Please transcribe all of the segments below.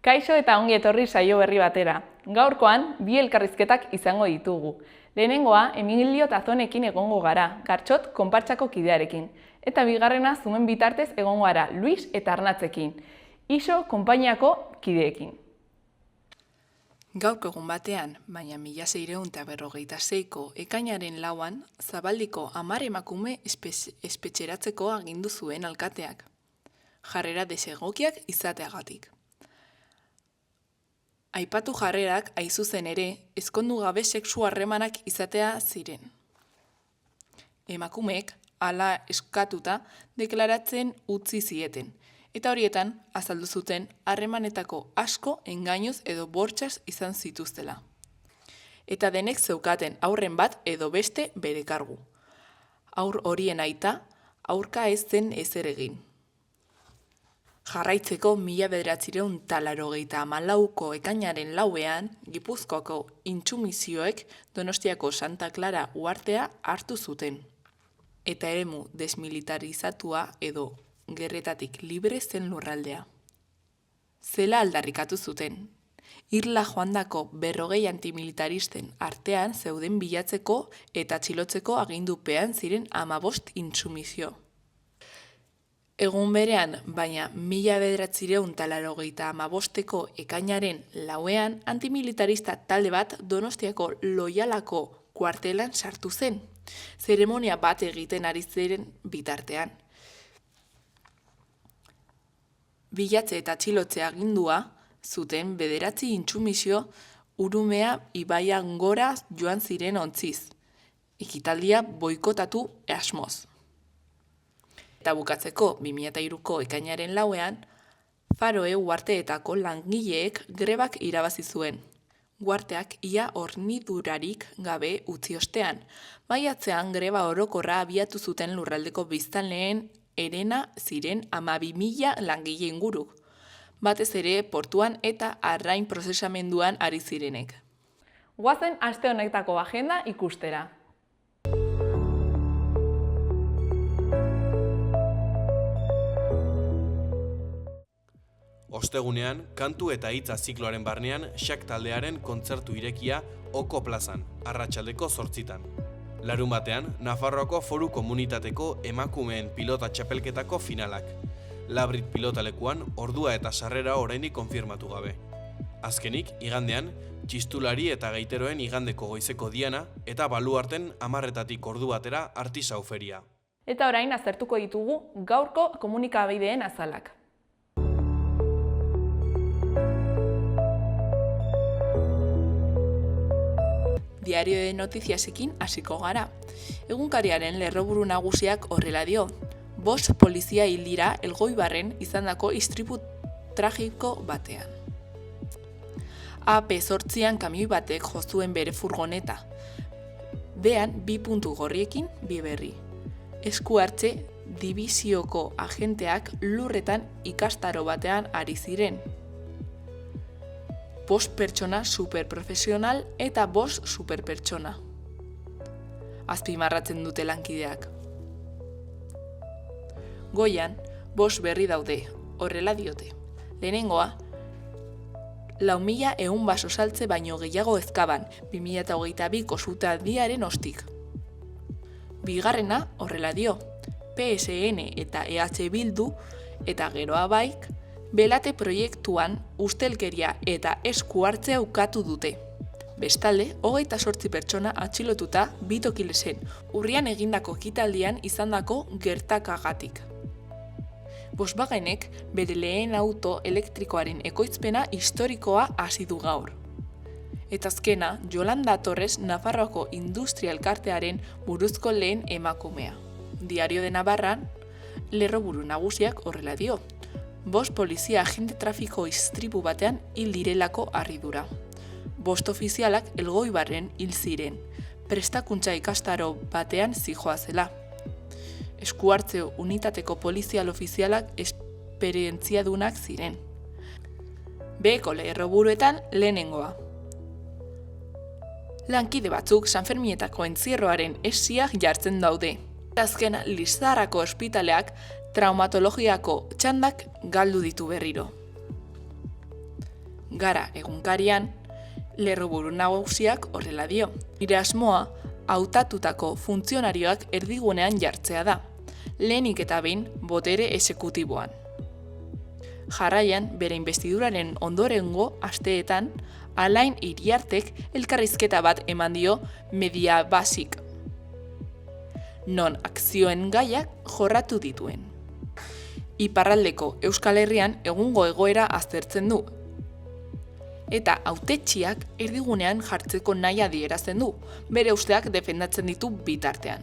Kaixo eta ongi etorri saio berri batera. Gaurkoan, bi elkarrizketak izango ditugu. Lehenengoa, Emilio Tazonekin egongo gara, Gartxot konpartsako kidearekin. Eta bigarrena, Zumen bitartez egongo gara, Luis eta Arnatzekin, Iso konpainiako kideekin. Gaurko egun batean, baina 1656ko ekainaren 4an, Zabaldiko 10 emakume espetxeratzeko agindu zuen alkateak, jarrera desegokiak izateagatik. Aipatu jarrerak aizuzen ere, ezkondu gabe sexu harremanak izatea ziren. Emakumeek hala eskatuta deklaratzen utzi zieten, eta horietan azaldu zuten harremanetako asko engainuz edo bortxaz izan zituztela. Eta denek zeukaten haurren bat edo beste bere kargu. Haur horien aita, aurka ez zen ezer egin. Jarraitzeko 1984ko ekainaren 4ean, Gipuzkoako intsumisioek Donostiako Santa Clara uhartea hartu zuten. Eta eremu desmilitarizatua edo gerretatik libre zen lurraldea. Zela aldarrikatu zuten. Irla joandako 40 antimilitaristen artean zeuden bilatzeko eta atxilotzeko agindupean ziren 15 intsumisio. Egun berean, baina 1985ko ekainaren 4ean, antimilitarista talde bat Donostiako Loialako kuartelan sartu zen, zeremonia bat egiten ari ziren bitartean. Bilatze eta atxilotze agindua zuten 9 intsumisio Urumea ibaian gora joan ziren ontziz, ekitaldia boikotatu asmoz. Eta bukatzeko 2003ko ekainaren 4ean, Faroe uharteetako langileek grebak irabazi zuen. Uharteak ia hornidurarik gabe utzi ostean, maiatzean greba orokorra abiatu zuten lurraldeko biztanleen herena ziren 12.000 langile inguruk, batez ere portuan eta arrain prozesamenduan ari zirenek. Goazen aste honetako agenda ikustera. Ostegunean, kantu eta hitza zikloaren barnean Xak taldearen kontzertu irekia Oko plazan, arratsaldeko 8:00. Larunbatean, Nafarroako Foru Komunitateko emakumeen pilota txapelketako finalak. Labrit pilotalekuan ordua eta sarrera oraindik konfirmatu gabe. Azkenik, igandean, txistulari eta gaiteroen igandeko goizeko diana eta baluarten 10:00 ordu batera artisau feria. Eta orain aztertuko ditugu gaurko komunikabideen azalak. Diario de Notiziasekin hasiko gara. Egunkariaren lerroburu nagusiak horrela dio. 5 polizia hil dira Elgoibarren izandako istripu tragiko batean. AP8an kamioi batek jo zuen bere furgoneta. Bean 2 puntu gorriekin 2 berri. Esku hartze dibisioko agenteak lurretan ikastaro batean ari ziren. 5 pertsona superprofesional eta 5 superpertsona. Azpimarratzen dute lankideak. Goian, 5 berri daude, horrela diote. Lehenengoa, 4.100 baso saltze baino gehiago ezkaban, 2022ko sutaldiaren ostik. Bigarrena, horrela dio, PSN eta EH Bildu eta geroa baik, Belate proiektuan ustelkeria eta esku hartzea ukatu dute. Bestalde, 28 pertsona atxilotuta 2 tokilesen, urrian egindako ekitaldian izandako gertakagatik. Volkswagenek bere lehen auto elektrikoaren ekoizpena historikoa hasi du gaur. Eta azkena, Yolanda Torres Nafarroako industria elkartearen buruzko lehen emakumea. Diario de Navarran, lerroburu nagusiak horrela dio. 5 polizia agente trafiko istripu batean hil direlako harridura. 5 ofizialak Elgoibarren hil ziren, prestakuntza ikastaro batean zihoazela. Esku hartze unitateko polizial ofizialak esperientziadunak ziren. Beheko lerroburuetan lehenengoa. Lankide batzuk Sanferminetako entzierroaren esiak jartzen daude. Azkena, Lizarrako ospitaleak traumatologiako txandak galdu ditu berriro. Gara egunkarian, lerroburu nagusiak horrela dio. Nire asmoa, hautatutako funtzionarioak erdigunean jartzea da, lehenik eta behin botere exekutiboan. Jarraian, bere investiduraren ondorengo asteetan, Alain Iriartek elkarrizketa bat eman dio Mediabasik, non akzioen gaiak jorratu dituen. Iparraldeko Euskal Herrian egungo egoera aztertzen du, eta hautetsiak erdigunean jartzeko nahi adierazten du, bere usteak defendatzen ditu bitartean.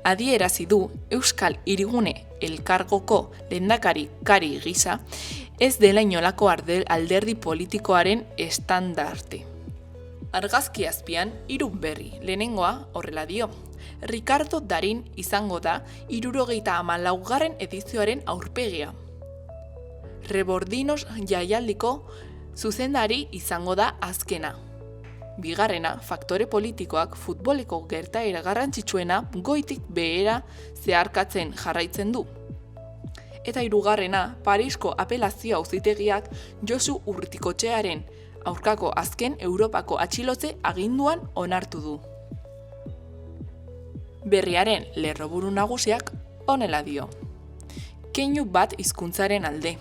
Adierazi du Euskal Hirigune Elkargoko lehendakari Kari gisa ez dela inolako alderdi politikoaren estandarte. Argazki azpian 3 berri, lehenengoa horrela dio. Ricardo Darin izango da 74. edizioaren aurpegia. Rebordinos jaialdiko zuzendari izango da azkena. Bigarrena, faktore politikoak futboleko gertaera garrantzitsuena goitik behera zeharkatzen jarraitzen du. Eta 3. Parisko apelazio auzitegiak Josu Urrutikoetxearen aurkako azken Europako atxilotze aginduan onartu du. Berriaren lerroburu nagusiak honela dio. Keinu bat hizkuntzaren alde.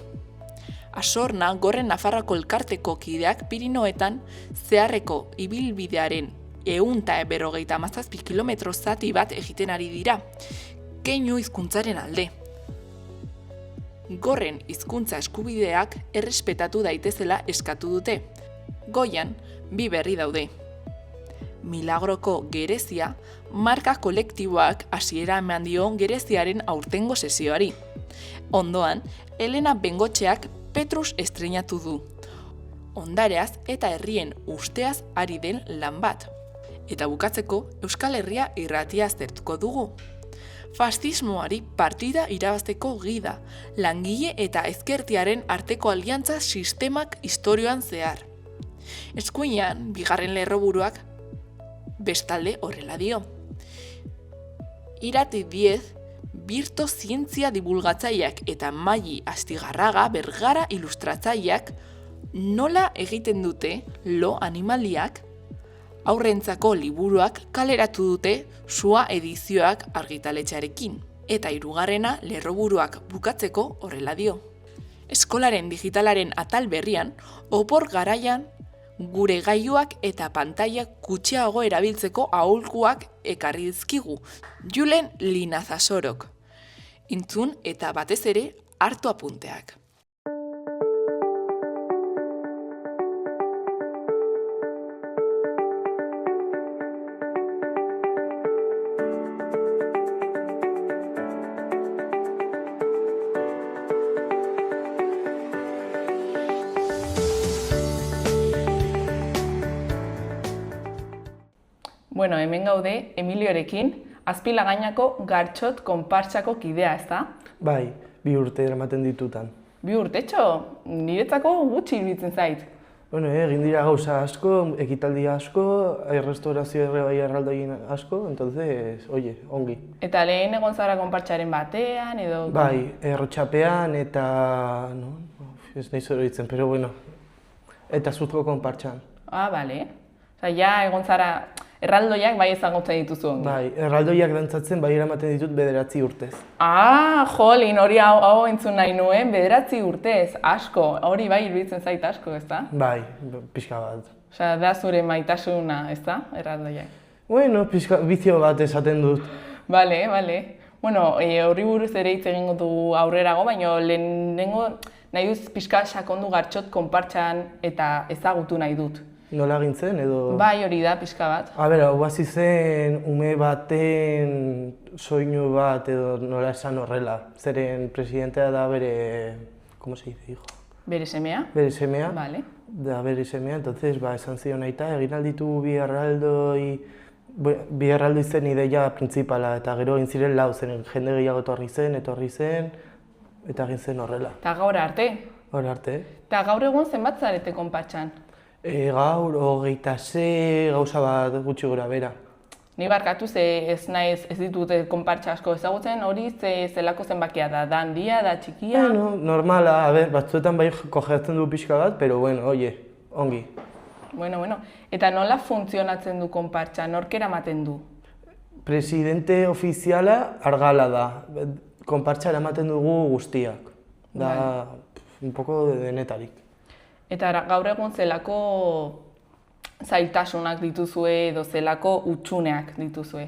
Asorna Gorren Nafarroako elkarteko kideak Pirinoetan zeharreko ibilbidearen 157 kilometro zati bat egiten ari dira. Keinu hizkuntzaren alde. Gorren hizkuntza eskubideak errespetatu daitezela eskatu dute. Goian 2 berri daude. Milagroko Gerezia marka kolektiboak hasiera eman dio Gereziaren aurtengo sesioari. Ondoan, Elena Bengotxeak Petrus estreinatu du. Ondareaz eta herrien usteaz ari den lan bat. Eta bukatzeko, Euskal Herria irratia aztertuko dugu. Fascismoari partida irabazteko gida, langile eta ezkertiaren arteko aliantza sistemak historioan zehar. Eskuinean, 2. lerroburuak bestalde horrela dio. Irati 10, Birto zientzia divulgatzaileak eta Maili Astigarraga Bergara ilustratzaileak nola egiten dute lo animaliak aurrentzako liburuak kaleratu dute Sua edizioak argitaletxearekin. Eta 3. lerroburuak bukatzeko horrela dio. Eskolaren digitalaren atal berrian, opor garaian gure gailuak eta pantailak gutxiago erabiltzeko aholkuak ekarri dizkigu, Julen Linazasorok. Entzun eta batez ere hartu apunteak. Bueno, hemen gaude Emiliorekin, Azpilagainako Gartxot konpartsako kidea, ezta? Bai, 2 urte eramaten ditutan. 2 urtetxo, niretzako gutxi iruditzen zait. Bueno, egin dira gauza asko, ekitaldi asko, restaurazio bai erraldoien asko, entonces, oye, ongi. Eta lehen egon zara konpartsaren batean, edo... Bai, errotxapean eta... no, ez nahi zoroitzen, pero bueno, eta zuzko konpartxan. Ah, bale. Osa, ja egon zara... Erraldoiak bai ezagutzen dituzu ongi. Bai, erraldoiak dantzatzen bai eramaten ditut 9 urtez. Ah, jolin, hori hau entzun nahi nuen, 9 urtez, asko. Hori bai iruditzen zait asko, ezta? Bai, pixka bat. Osea, da zure maitasuna, ezta? Erraldoiak. Bueno, bizio bat esaten dut. Bale, bale. Bueno, horri buruz ere hitz egingo dugu aurrerago, baina lehenengo nahi duz pixka sakondu Gartxot konpartsan eta ezagutu nahi dut. Nola gintzen edo... Bai, hori da, pixka bat. A ber, hau hasi zen ume baten soinu bat edo nola esan horrela. Zeren presidentea da bere... ¿Cómo se dice, hijo? Bere semea? Bere semea. Vale. Da bere semea, entonces, esan zion aita, egin alditu bi erraldoi zen ideia principala, eta gero egin ziren 4, zeren jende gehiago etorri zen, eta egin zen horrela. Eta gaur arte? Gaur arte. Eta gaur egun zenbat zarete konpartsan? Gaur, 26 gauza bat gutxi gora bera. Ni barkatu ez naiz ez ditute konpartsa asko ezagutzen, hori zelako zenbakia da handia, da txikia? Bueno, normala, batzuetan bai kogeatzen du pixka bat, pero bueno, oie, ongi. Bueno, eta nola funtzionatzen du konpartsa, nork eramaten du? Presidente ofiziala Argala da, konpartsa eramaten dugu guztiak, da un poco denetarik. Eta gaur egun zelako zailtasunak dituzue edo zelako hutsuneak dituzue?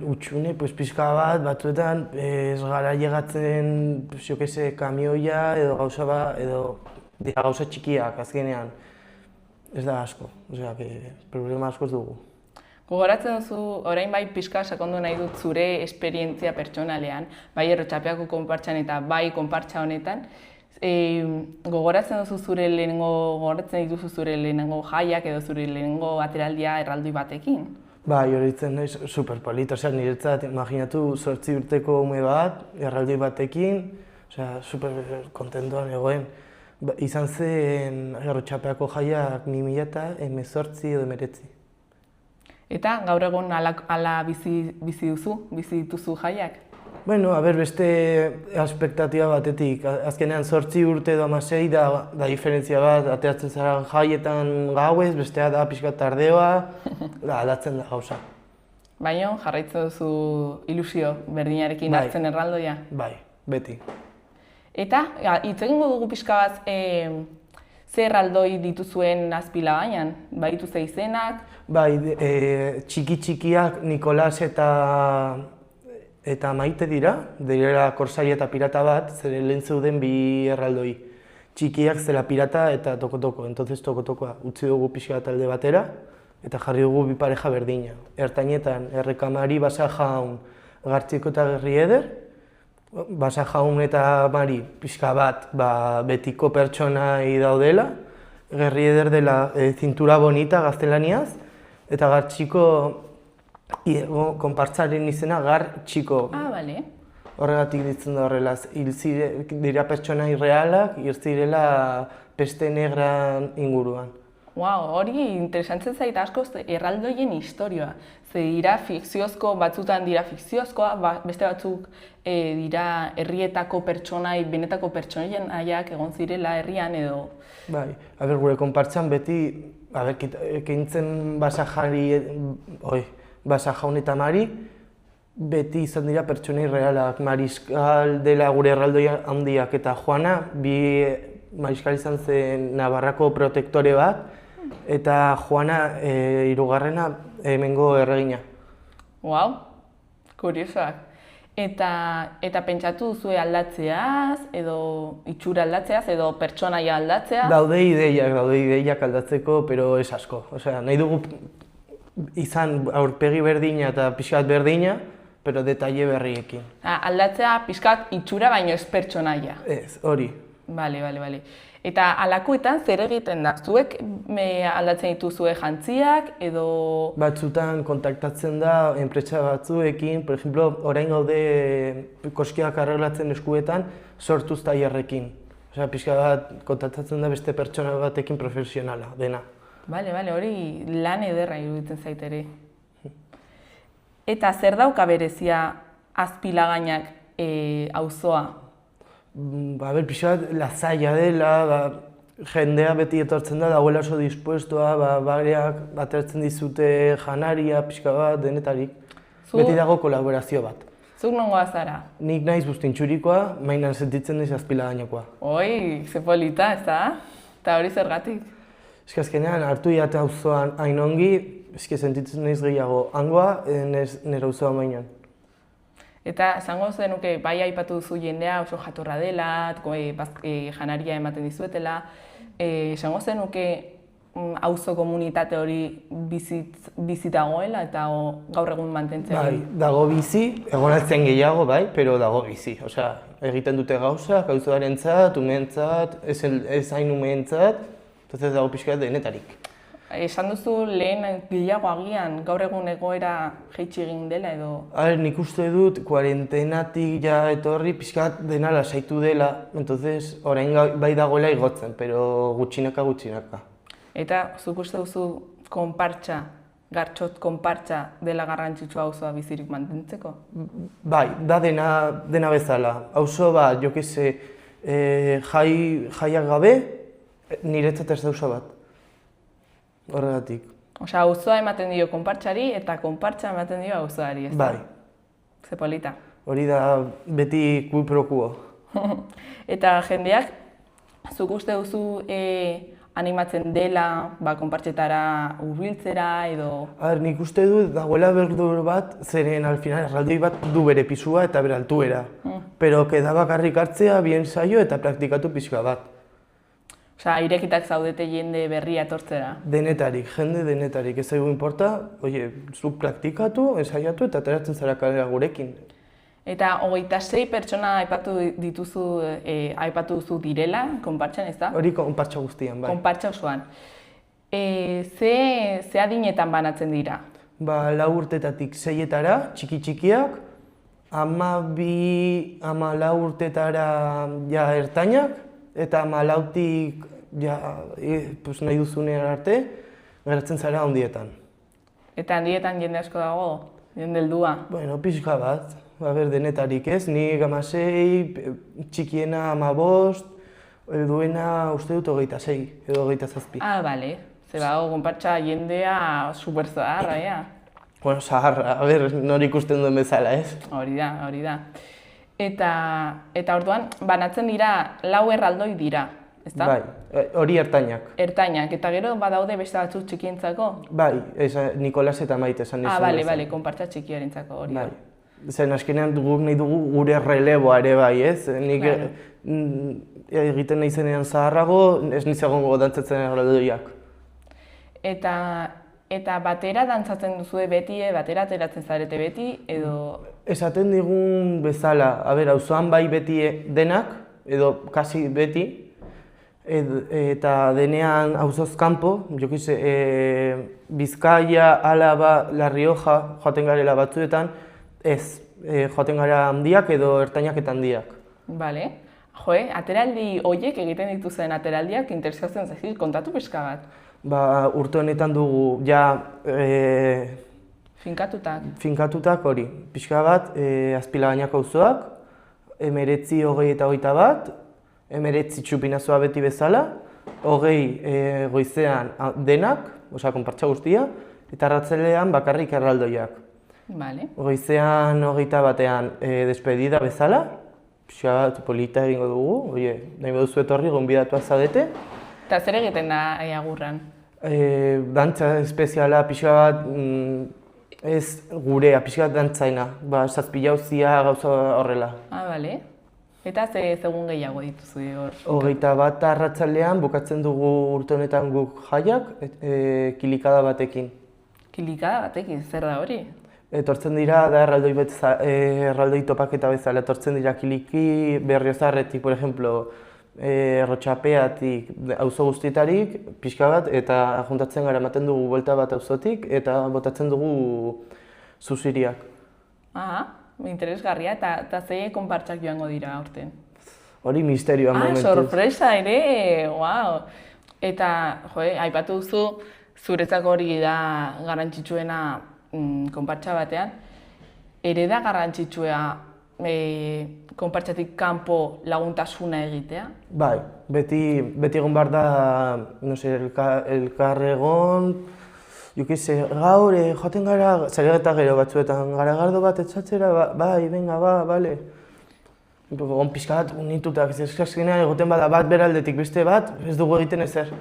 Hutsune, pixka bat, batzuetan ez gara llegatzen, jo que se, kamioia edo gauza bat, edo dira gauza txikiak azkenean. Ez da asko, osea, problema asko ez dugu. Gogoratzen duzu, orain bai pixka sakondu nahi dut zure esperientzia pertsonalean, bai Errotxapeako konpartsan eta bai konpartsa honetan, gogoratzen dituzu zure lehenengo jaiak edo zure lehenengo ateraldia erraldoi batekin? Bai, horitzen naiz superpolit, osea, niretzat, imaginatu 8 urteko ume bat, erraldoi batekin, osea, super kontentuan egoen. Izan zen Errotxapeako jaiak 2018 edo 19. Eta gaur egun ala bizi dituzu jaiak? Bueno, beste aspektatiba batetik, azkenean 8 urte edo 16 da diferentzia bat, ateratzen zara jaietan gauez, bestea da pixka tardeoa, aldatzen da gauza. Baina jarraitzen duzu ilusio berdinarekin hartzen erraldoia? Bai, beti. Eta, hitz egingo dugu pixka bat ze erraldoi dituzuen Azpilagainan, bai dituzu izenak? Bai, txikiak Nikolas eta Maite dira Korsari eta Pirata bat, zeren lehen zeuden bi erraldoi. Txikiak zela Pirata eta Toko-Toko, entonces Toko-Tokoa utzi dugu pixka talde batera eta jarri dugu bi pareja berdina. Ertainetan, Errekamari, Basa Jaun, Gartziko eta Gerrieder, Basa Jaun eta Mari pixka bat betiko pertsonai daudela, Gerrieder dela Zintura Bonita gaztelaniaz, eta Gartziko konpartzaren izena Gartxiko. Bale. Horregatik ditzen da horrela, dira pertsonai realak, hil zirela peste negra inguruan. Hori interesantzen zait asko erraldoien historioa. Ze dira fikziozko, batzutan dira fikziozkoa, beste batzuk dira herrietako pertsonai, benetako pertsonaiak egon zirela herrian edo... Bai, gure konpartzan beti, keintzen Basa Jaun eta Mari, beti izan dira pertsonai realak. Mariskal dela gure erraldoi handiak eta Juana, bi Mariskal izan zen Navarrako protektore bat, eta Juana hirugarrena hemengo erregina. Kuriosoak. Eta pentsatu duzue aldatzeaz, edo itxura aldatzeaz, edo pertsonaia aldatzea? Daude ideiak aldatzeko, pero ez asko. Osea, nahi dugu izan aurpegi berdina eta pixkat berdina, pero detaile berriekin. Aldatzea pixkat itxura baino ez pertsonaia? Ez, hori. Bale. Eta alakoetan zer egiten da? Zuek aldatzen dituzue jantziak edo... Batzutan kontaktatzen da enpresa batzuekin, por ejemplo, orain gaude koskiak arreglatzen eskuetan sortuz tailerrekin. Osea, pixka bat kontaktatzen da beste pertsona batekin profesionala dena. Bale, hori lan ederra iruditzen zait ere. Eta zer dauka berezia Azpilagainak auzoa? Pixka bat lasaia dela, jendea beti etortzen da, dagoela oso dispuestoa, bareak ateratzen dizute janaria, pixka bat, denetarik. Beti dago kolaborazio bat. Zuk nongoa zara? Nik naiz Bustintxurikoa, mainan sentitzen naiz Azpilagainakoa. Ze polita, ez da? Eta hori zergatik? Azkenean, hartu jate auzoan hain ongi, sentitzen naiz gehiago hangoa, nire auzoa mainan. Eta esango zenuke, bai aipatu duzu jendea oso jatorra dela, janaria ematen dizuetela, esango zenuke auzo komunitate hori bizi dagoela eta gaur egun mantentzen? Bai, dago bizi, egonatzen gehiago, bai, pero dago bizi. Osea, egiten dute gauzak, auzoarentzat, umeentzat, ez hain umeentzat, entonces dago pixka denetarik. Esan duzu lehen gehiago agian, gaur egun egoera jaitsi egin dela edo? Nik uste dut, kuarentenatik ja etorri pixkat dena lasaitu dela, entonces orain bai dagoela igotzen, pero gutxinaka. Eta zuk uste duzu konpartsa Gartxot konpartsa dela garrantzitsua auzoa bizirik mantentzeko? Bai, da dena bezala. Auzo bat, jo kese, jaiak gabe, niretzat ez da auzo bat. Horregatik. Osea, auzoa ematen dio konpartsari eta konpartsa ematen dio auzoari, ez da? Bai, Ze polita. hori da beti qui pro quo. Eta jendeak, zuk uste duzu animatzen dela konpartsetara hurbiltzera edo... Nik uste dut dagoela beldur bat, zeren al final erraldoi bat du bere pisua eta bere altuera. Pero da bakarrik hartzea, bien saio eta praktikatu pixka bat. Osea, irekitak zaudete jende berria etortzera. Denetarik, jende denetarik, ez zaigu inporta, zuk praktikatu, ensaiatu eta ateratzen zara kalera gurekin. Eta 26 pertsona aipatu dituzu, aipatu duzu direla, konpartsan, ez da? Hori konpartsa guztian, bai. Konpartsa osoan. Ze adinetan banatzen dira? 4 urtetatik 6etara, txiki-txikiak, 12, 14 urtetara ja ertainak, eta 14tik nahi duzunean arte, geratzen zara handietan. Eta handietan jende asko dago, jende heldua. Bueno, pixka bat, denetarik ez, nik 16, txikiena 15, helduena uste dut 26 edo 27. Ah, bale. Ze bago, konpartsa jendea super zaharra, ja. Bueno, zaharra, nori ikusten duen bezala, ez? Hori da. Eta orduan, banatzen dira 4 erraldoi dira, ezta? Bai, hori ertainak. Ertainak, eta gero badaude beste batzuk txikientzako? Bai, Nikolas eta Maite esan dizun. Bale, konpartsa txikiarentzako hori. Bai. Zen azkenean guk nahi dugu gure releboa ere bai, ez? Nik egiten nahi zenean zaharrago, ez nizagongo dantzatzen erraldoiak. Eta batera dantzatzen duzue beti, batera ateratzen zarete beti, edo... Esaten digun bezala, auzoan bai beti denak, edo kasi beti, eta denean auzoz kanpo, Bizkaia, Álava, La Rioja, joaten garela batzuetan, ez, joaten gara handiak edo ertainak eta handiak. Bale. Ateraldi horiek egiten dituzen ateraldiak interesatzen zaizkit, kontatu pixka bat. Urte honetan dugu, finkatutak hori. Pixka bat, Azpilagainako auzoak, 19, 20 eta 21, 19 txupinazoa beti bezala, 20 goizean denak, osea, konpartsa guztia, eta arratsalean bakarrik erraldoiak. Vale. Goizean 21ean despedida bezala, pixka bat polita egingo dugu, nahi baduzu etorri, gonbidatua zaudete. Eta zer egiten da agurran? Dantza espeziala, pixka bat, ez gurea, pixka bat dantzaina, zazpilauzia gauza horrela. Bale. Eta segun gehiago dituzu hor? 21 arratsalean bukatzen dugu urte honetan guk jaiak, kilikada batekin. Kilikada batekin, zer da hori? Etortzen dira, da erraldoi topaketa bezala, etortzen dira kiliki Berriozarretik, por ejemplo, Rotxapeatik, auzo guztietarik, pixka bat, eta juntatzen gara ematen dugu buelta bat auzotik, eta botatzen dugu zuziriak. Interesgarria, eta zei konpartsak joango dira aurten? Hori misterioa momentuz. Sorpresa ere, wow! Eta, aipatu duzu, zuretzako hori da garrantzitsuena konpartsa batean, ere da garrantzitsua konpartsatik kanpo laguntasuna egitea? Bai, beti egon behar da, elkar egon, gaur, joaten gara, zer eta gero batzuetan, garagardo bat etxatzera, bai, venga, bale. Egon pixka bat unitutak, azkenean egoten bada bat beraldetik beste bat, ez dugu egiten ezer.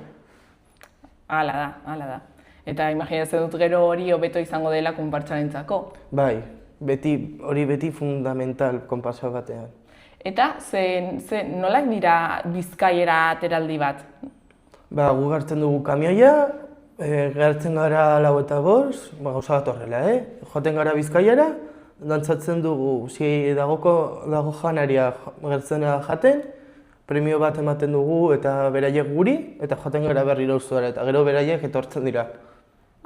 Hala da. Eta imaginatzen dut gero hori hobeto izango dela konpartsarentzako. Bai, hori beti fundamental konpartsa batean. Eta nolak dira Bizkaiera ateraldi bat? Gu hartzen dugu kamioia, gertzen gara 4:05, gauza bat horrela, joaten gara Bizkaiara, dantzatzen dugu, dago janaria gertzen gara jaten, premio bat ematen dugu eta beraiek guri, eta joaten gara berriro auzoara, eta gero beraiek etortzen dira.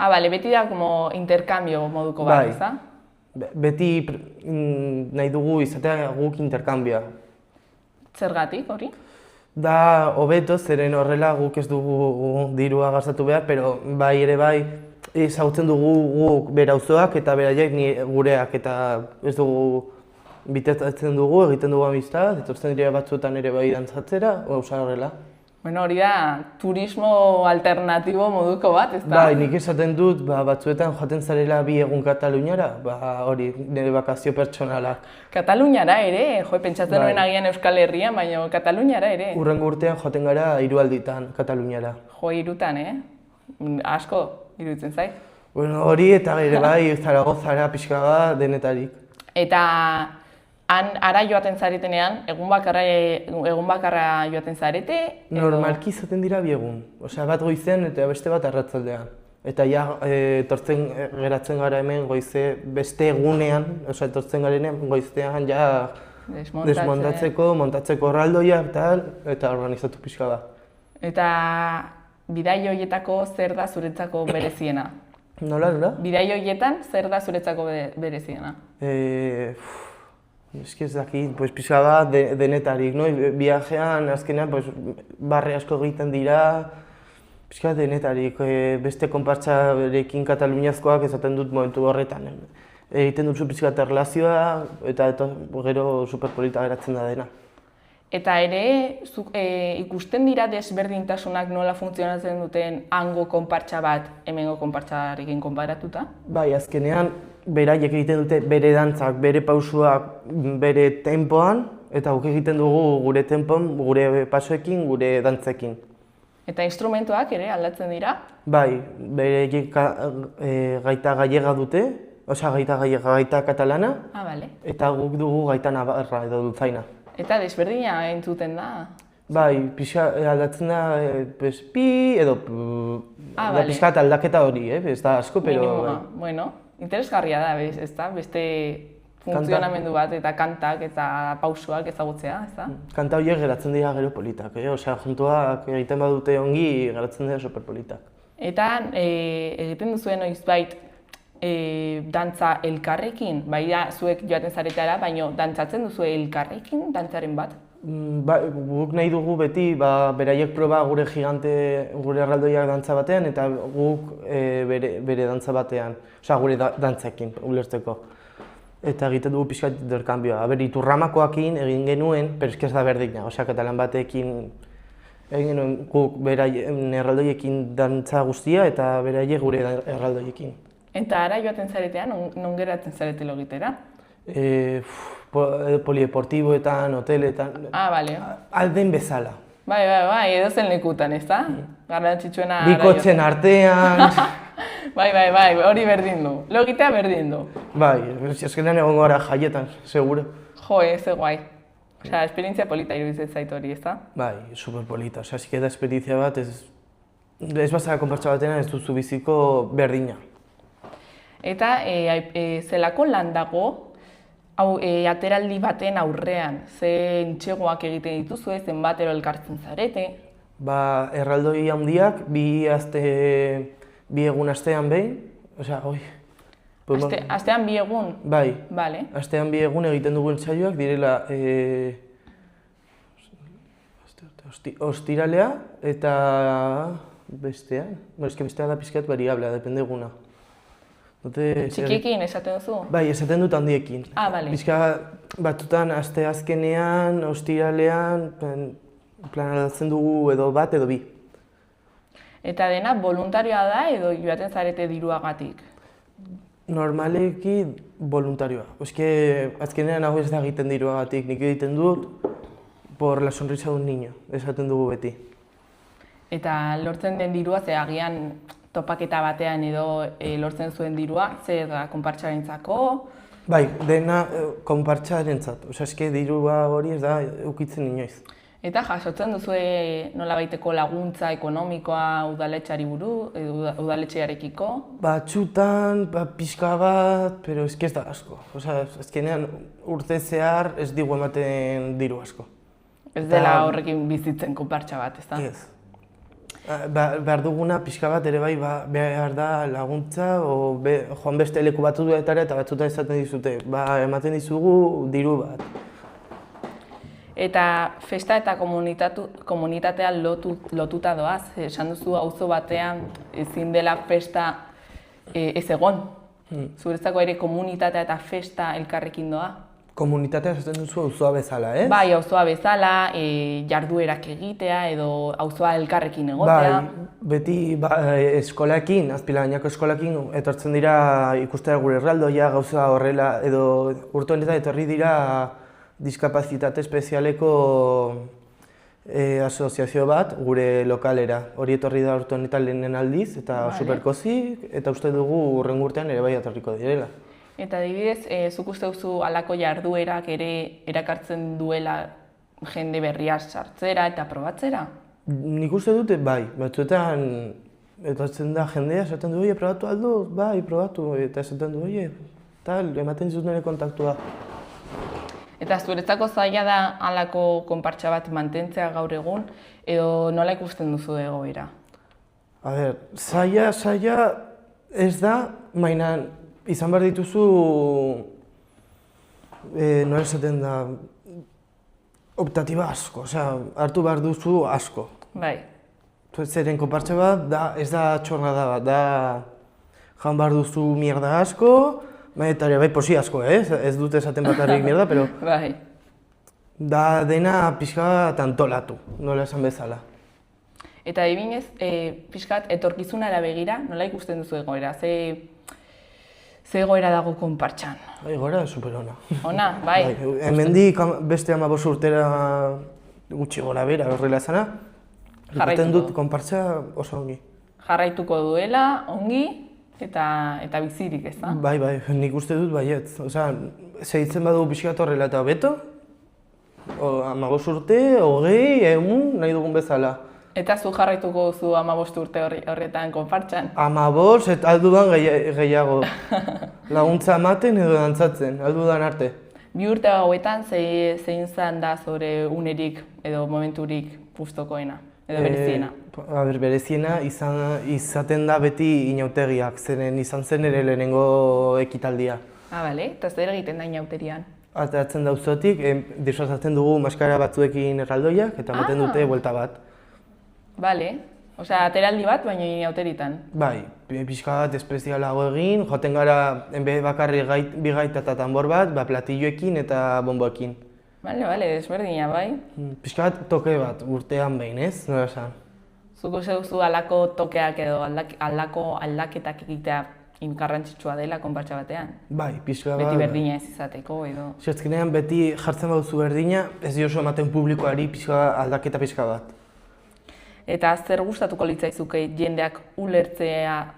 Bale, beti da interkambio moduko bat, ez da? Beti nahi dugu izatea guk interkambioa. Zergatik hori? Da hobeto, zeren horrela guk ez dugu dirua gastatu behar, pero bai ere bai, ezagutzen dugu guk bere auzoak eta beraiek gureak, eta ez dugu bitetatzen dugu, egiten dugu amistad, etortzen dira batzuetan ere bai dantzatzera, gauza horrela. Bueno, hori da turismo alternatibo moduko bat, ez da? Bai, nik esaten dut, batzuetan joaten zarela 2 egun Kataluniara, hori nire bakazio pertsonalak. Kataluniara ere, pentsatzen nuen agian Euskal Herrian, baina Kataluniara ere. Hurrengo urtean joaten gara 3 alditan Kataluniara. 3 Asko, iruditzen zait. Bueno, hori eta ere bai, Zaragozara, pixka bat, denetarik. Eta ara joaten zaretenean, egun bakarra joaten zarete? Normalki izaten dira 2 egun. Osea, bat goizean eta beste bat arratsaldean. Eta ja, etortzen geratzen gara hemen goize beste egunean, osea, etortzen garenean goizean ja desmontatzeko, montatzeko erraldoia eta organizatu pixka bat. Eta bidai horietako zer da zuretzako bereziena? Nola? Bidai horietan zer da zuretzako bereziena? Ez dakit, pixka bat denetarik, no? Viajean azkenean barre asko egiten dira, pixka denetarik, beste konpartsarekin kataluniazkoak esaten dut momentu horretan. Egiten dut pixka bat erlazioa eta gero superpolita geratzen da dena. Eta ere, ikusten dira desberdintasunak nola funtzionatzen duten hango konpartsa bat hemengo konpartsarekin konparatuta? Bai, azkenean beraiek egiten dute bere dantzak, bere pausuak, bere tempoan, eta guk egiten dugu gure tempoan, gure pasoekin, gure dantzekin. Eta instrumentuak ere aldatzen dira? Bai, beraiek gaita gallega dute, osea gaita katalana, eta guk dugu gaita navarra edo dultzaina. Eta desberdina entzuten da? Bai, pixka aldatzen da, pi edo pixka aldaketa hori, ez da asko, pero... Bueno, interesgarria da, ez da? Beste funtzionamendu bat eta kantak eta pausuak ezagutzea, ez da? Kanta horiek geratzen dira gero politak, osea, juntuak egiten badute ongi geratzen dira superpolitak. Eta egiten duzuen noizbait dantza elkarrekin, bai da zuek joaten zaretara, baina dantzatzen duzu elkarrekin, dantzaren bat? Guk nahi dugu beti, beraiek proba gure gigante, gure erraldoiak dantza batean, eta guk bere dantza batean, osea gure dantzekin, ulertzeko. Eta egiten dugu pixka interkambioa. Iturramakoakin egin genuen, pero ez da berdina, osea katalan batekin egin genuen guk beraien erraldoiekin dantza guztia eta beraiek gure erraldoiekin. Eta ara joaten zaretean, non geratzen zarete logitera? Polideportiboetan, hoteletan, alden bezala. Bai, edozen lekutan, ez da? Garrantzitsuena... Bikotzen artean... Bai, hori berdin du. Logitea berdin du. Bai, eskenean egon gara jaietan, seguro. Jo, ez guai. Osea, esperientzia polita iruditzen zaitu hori, ez da? Bai, superpolita. Osea, zike da esperientzia bat, ez bazara konpartsa batena ez duzu biziko berdina. Eta zelako lan dago ateraldi baten aurrean? Ze entxegoak egiten dituzue, zenbatero elkartzen zarete? Erraldoi handiak, 2 egun astean behin, osea, Astean 2 egun? Bai, Bale. astean 2 egun egiten dugu entsaioak direla ostiralea eta bestean, bestea da pixkat variablea, depende eguna. Txikiekin esaten duzu? Bai, esaten dut handiekin. Bale. Pixka batzutan aste azkenean, ostiralean, plan aldatzen dugu edo bat edo 2. Eta dena voluntarioa da edo joaten zarete diruagatik? Normaleki voluntarioa. Azkenean hau ez da egiten diruagatik, nik egiten dut por la sonrisa de un niño, esaten dugu beti. Eta lortzen den dirua, ze agian topaketa batean edo lortzen zuen dirua, zer da, konpartsarentzako? Bai, dena konpartsarentzat. Osea, dirua hori ez da ukitzen inoiz. Eta jasotzen duzue nolabaiteko laguntza ekonomikoa udaletxeari udaletxearekiko? Batzutan, pixka bat, pero ez da asko. Osea, azkenean urte zehar ez digu ematen diru asko. Ez dela horrekin bizitzen konpartsa bat, ez da? Ez. Behar duguna pixka bat ere bai behar da laguntza, joan beste leku batzuetara eta batzutan izaten dizute, ematen dizugu diru bat. Eta festa eta komunitatea lotuta doaz, esan duzu auzo batean ezin dela festa ez egon. Zuretzako ere komunitatea eta festa elkarrekin doa. Komunitatea esaten duzu auzoa bezala, ez? Bai, auzoa bezala, jarduerak egitea edo auzoa elkarrekin egotea. Bai, beti eskolakin, azpilagainako eskolakin, etortzen dira ikustera gure erraldoia, gauza horrela, edo urte honetan etorri dira diskapazitate espezialeko asoziazio bat gure lokalera. Hori etorri da urte honetan lehenen aldiz, eta superkozik, eta uste dugu hurrengo urtean ere bai etorriko direla. Eta adibidez, zuk uste duzu halako jarduerak ere erakartzen duela jende berria sartzera eta probatzera? Nik uste dute bai, batzuetan etortzen da jendea, esaten du, oie, probatu aldo? Bai, probatu, eta esaten du, oie, tal, ematen dizut nire kontaktua. Eta zuretzako zaila da halako konpartsa bat mantentzea gaur egun, edo nola ikusten duzu egoera? A ber, zaila ez da, mainan izan behar dituzu, nola esaten da, optatiba asko, osea, hartu behar duzu asko. Bai. Zeren konpartsa bat ez da txorrada bat, da jan behar duzu mierda asko, eta ere bai posi asko, ez dut esaten bakarrik mierda, pero bai. Da dena pixka bat antolatu, nola esan bezala. Eta adibidez, pixka bat etorkizunara begira, nola ikusten duzu egoera? Ze egoera dago konpartsan? Egoera superona. Ona, bai. Hemendik beste 15 urtera gutxi gora bera horrela esana, ikusten dut konpartsa oso ongi. Jarraituko duela, ongi, eta bizirik, ez da? Bai, nik uste dut baietz. Osea, segitzen badugu pixka horrela eta beto, 15 urte, 20, 100, nahi dugun bezala. Eta zu jarraituko duzu 15 urte horretan konpartsan? 15, eta aldudan gehiago. Laguntza ematen edo dantzatzen, aldudan arte. 2 urte hauetan zein zan da zure unerik edo momenturik gustokoena edo bereziena? Bereziena izaten da beti inautegiak, zeren izan zen ere lehenengo ekitaldia. Bale, eta zer egiten da inauterian? Ateratzen da auzotik, disfrazatzen dugu maskara batzuekin erraldoiak eta ematen dute buelta bat. Bale, osea, ateraldi bat, baina inauteritan? Bai, pixka bat espezialago egin, joaten gara bakarri bi gaita eta tambor bat, platilloekin eta bomboekin. Bale, desberdina, bai? Pixka bat toke bat, urtean behin, ez? Nola esan? Zuko duzu halako tokeak edo halako aldaketak egitea garrantzitsua dela konpartsa batean? Bai, pixka bat. Beti berdina ez izateko edo? Zertzkenean beti jartzen baduzu berdina, ez diozu ematen publikoari aldaketa pixka bat. Eta zer gustatuko litzaizuke jendeak ulertzea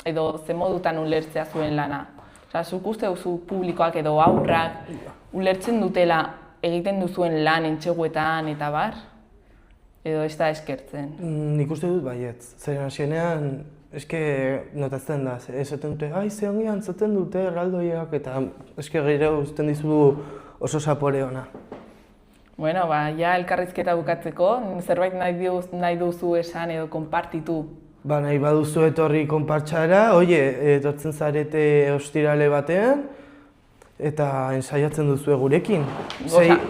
edo ze modutan ulertzea zuen lana? Osea, zuk uste duzu publikoak edo haurrak ulertzen dutela egiten duzuen lan entseguetan eta bar? Edo ez da eskertzen? Nik uste dut baietz. Zeren hasienean, eske notatzen da, esaten dute, ze ongi antzaten dute erraldoiak, eta eske gero uzten dizu oso zapore ona. Bueno, ja elkarrizketa bukatzeko, zerbait nahi duzu esan edo konpartitu? Nahi baduzu etorri konpartsara, etortzen zarete ostirale batean, eta ensaiatzen duzu gurekin,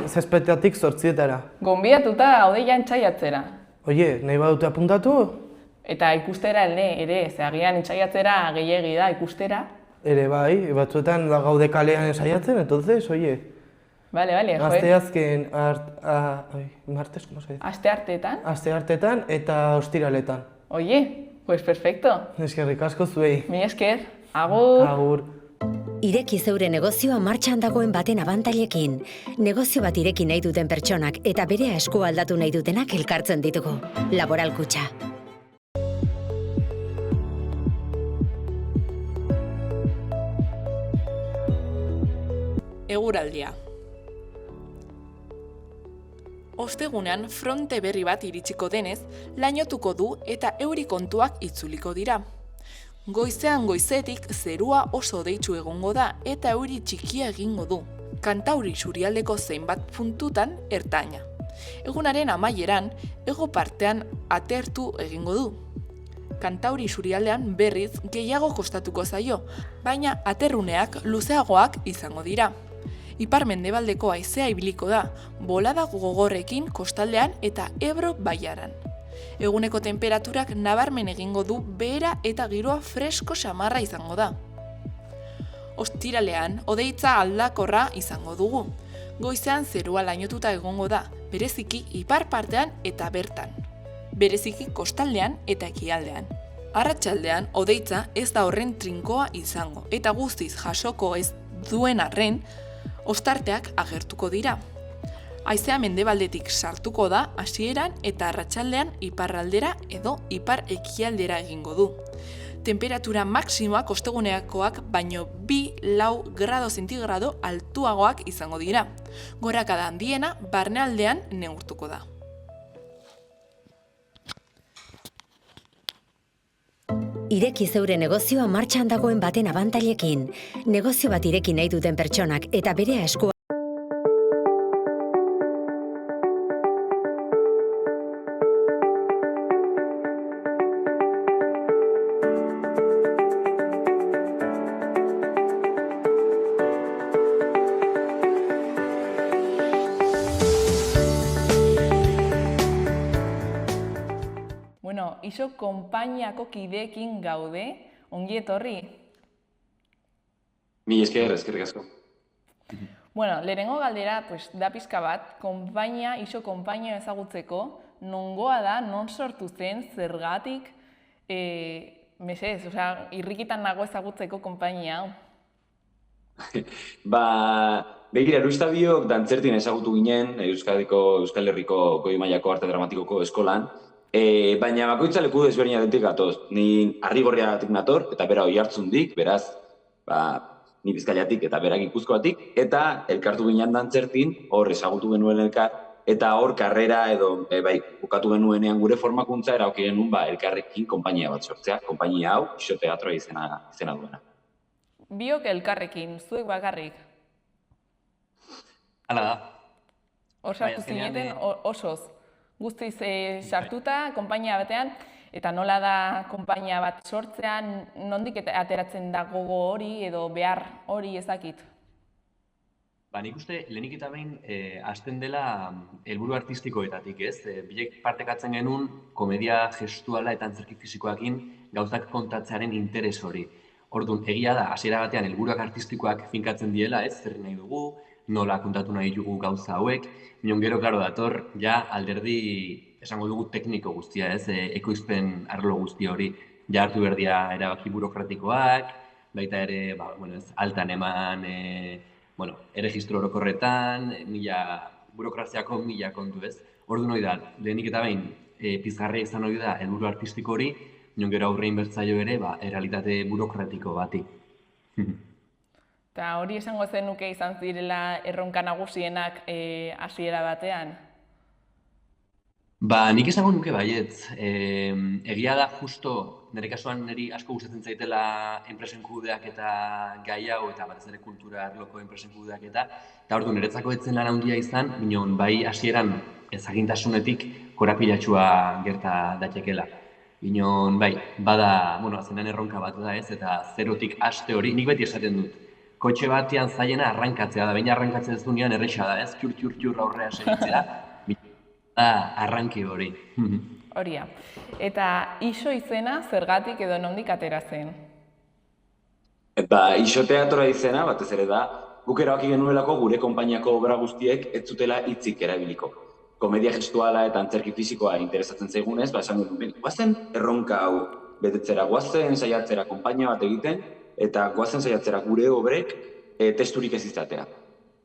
zazpetatik 8etara. Gonbidatuta gaude ja entsaiatzera. Nahi badute apuntatu? Eta ikustera ere, agian entsaiatzera gehiegi da ikustera. Ere bai, batzuetan gaude kalean ensaiatzen, entonces, Vale, Asteazken martes, ¿cómo se dice? Astearteetan? Astearteetan eta ostiraletan. Pues perfecto. Eskerrik asko zuei. Mi esker. Agur. Agur. Ireki zeure negozioa martxan dagoen baten abantailekin. Negozio bat ireki nahi duten pertsonak eta bere esku aldatu nahi dutenak elkartzen ditugu. Laboral Kutxa. Eguraldia. Ostegunean fronte berri bat iritsiko denez, lainotuko du eta euri kontuak itzuliko dira. Goizean goizetik zerua oso deitsu egongo da eta euri txikia egingo du. Kantauri isurialdeko zenbat puntutan ertaina. Egunaren amaieran, hego partean atertu egingo du. Kantauri isurialdean berriz gehiago kostatuko zaio, baina aterruneak luzeagoak izango dira. Ipar-mendebaldeko haizea ibiliko da, bolada gogorrekin kostaldean eta Ebro baiaran. Eguneko temperaturak nabarmen egingo du behera eta giroa fresko samarra izango da. Ostiralean, hodeitza aldakorra izango dugu. Goizean zerua lainotuta egongo da, bereziki ipar partean eta bertan. Bereziki kostaldean eta ekialdean. Arratsaldean, hodeitza ez da horren trinkoa izango, eta guztiz jasoko ez duen arren, ostarteak agertuko dira. Haizea mendebaldetik sartuko da hasieran eta arratsaldean iparraldera edo ipar ekialdera egingo du. Temperatura maksimoak osteguneakoak baino 2-4 grado zentigrado altuagoak izango dira. Gorakada handiena barnealdean neurtuko da. Ireki zeure negozioa martxan dagoen baten abantailekin. Negozio bat ireki nahi duten pertsonak eta bere eskua Iso konpainiako kideekin gaude, ongi etorri. Mi eskerrik asko. Lehenengo galdera, da pizka bat, iso konpainia ezagutzeko, nongoa da, non sortu zen, zergatik, mesedez, irrikitan nago ezagutzeko konpainia hau. Begira, Luista biok dantzertin ezagutu ginen Euskal Herriko Goi Mailako Arte Dramatikoko eskolan, baina bakoitza leku desberdinatik gatoz. Ni Arrigorriagatik nator, eta bera Oiartzundik, beraz, ni Bizkaiatik eta bera Gipuzkoatik, eta elkartu ginen dantzertin, hor ezagutu genuen elkar, eta hor karrera edo, bukatu genuenean gure formakuntza, erauki genuen elkarrekin konpainia bat sortzea, konpainia hau, Iso Teatroa izena duena. Biok elkarrekin, zuek bakarrik? Hala da. Hor sartu zineten osoz. Guztiz sartuta, konpainia batean, eta nola da konpainia bat sortzean, nondik ateratzen da gogo hori edo behar hori ezakit? Nik uste, lehenik eta behin, hasten dela helburu artistikoetatik, ez? Bilek partekatzen genuen komedia gestuala eta antzerki fisikoakin gauzak kontatzearen interes hori. Orduan, egia da, hasiera batean helburuak artistikoak finkatzen diela, ez? Zer nahi dugu, nola kontatu nahi dugu gauza hauek, minon gero, klaro, dator, ja alderdi, esango dugu tekniko guztia, ez? Ekoizpen arlo guztia hori, ja hartu berdia erabaki burokratikoak, baita ere, altan eman, erregistro orokorretan, burokraziako mila kontu, ez? Orduan hori da, lehenik eta behin, pizgarria izan hori da, helburu artistiko hori, minon gero aurrein bertzaio ere, errealitate burokratiko bati. Eta hori esango zenuke izan zirela erronka nagusienak hasiera batean? Nik esango nuke baietz. Egia da justo, nire kasuan niri asko gustatzen zaitela enpresen kudeak eta gai hau eta batez ere kultura arloko enpresen kudeak eta orduan niretzako etzen lan handia izan, minon bai hasieran ezagintasunetik korapilatxua gerta datekela. Minon bai, bada, zenan erronka bat da ez, eta zerotik haste hori, nik beti esaten dut. Kotxe batean zaiena arrankatzea da, baina arrankatzen ez dunean erresa da, ez? Txur aurrea segitzea, da arranki hori. Horia. Eta Iso izena zergatik edo nondik atera zen? Eta Iso Teatroa izena, batez ere da, guk erabaki genuelako gure konpainiako obra guztiek ez zutela hitzik erabiliko. Komedia gestuala eta antzerki fisikoa interesatzen zaigunez, esan genuen, guazen erronka hau betetzera, guazen saiatzera konpainia bat egiten, eta guazen saiatzera gure obrek testurik ez izatea.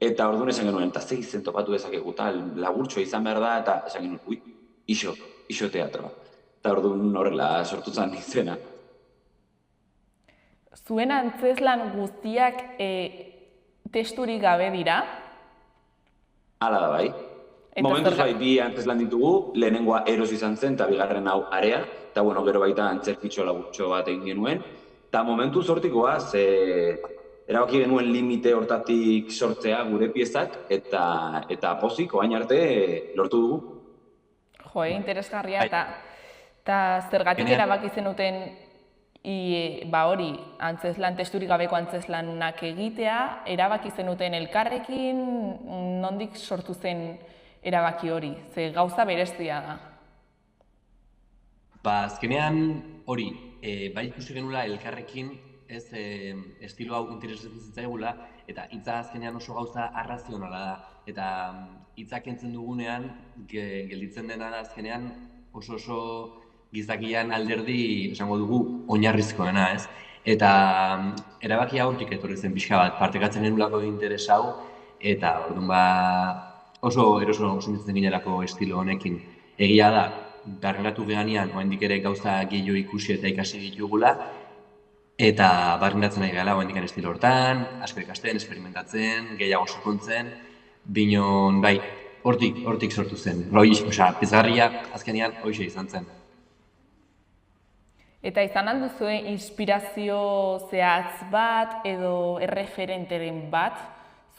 Eta orduan esan genuen, eta ze izen topatu dezakegu, laburtxoa izan behar da, eta esan genuen, Iso Teatroa. Eta orduan horrela sortu zen izena. Zuen antzeslan guztiak testurik gabe dira? Hala da bai. Momentuz bai, bi antzeslan ditugu, lehenengoa Eros izan zen, eta bigarren hau Area, eta gero baita antzerkitxo laburtxo bat egin genuen. Eta momentu sortikoa, erabaki genuen limite hortatik sortzea gure piezak, eta pozik, oain arte, lortu dugu. Jo, interesgarria, eta zergatik erabaki zenuten hori, antzeslan, testurik gabeko antzeslanak egitea, erabaki zenuten elkarrekin, nondik sortu zen erabaki hori, ze gauza berezia da. Azkenean hori, bai ikusi genula elkarrekin ez estilo hau interesatzen zitzaigula, eta hitza azkenean oso gauza arrazionala da. Eta hitzak entzun dugunean, gelditzen dena da azkenean oso gizakian alderdi, esango dugu, oinarrizkoena, ez? Eta erabakia hortik etorri zen pixka bat, partekatzen genulako interes hau, eta orduan oso eroso sentitzen ginerako estilo honekin. Egia da, barneratu gehanean, oraindik ere gauza gehiago ikusi eta ikasi ditugula, eta barneratzen nahi gala oraindik estilo hortan, asko ikasten, esperimentatzen, gehiago sakontzen, binon, bai, hortik sortu zen. Pizgarria azkenean hoixe izan zen. Eta izan alduzue inspirazio zehatz bat edo erreferenteren bat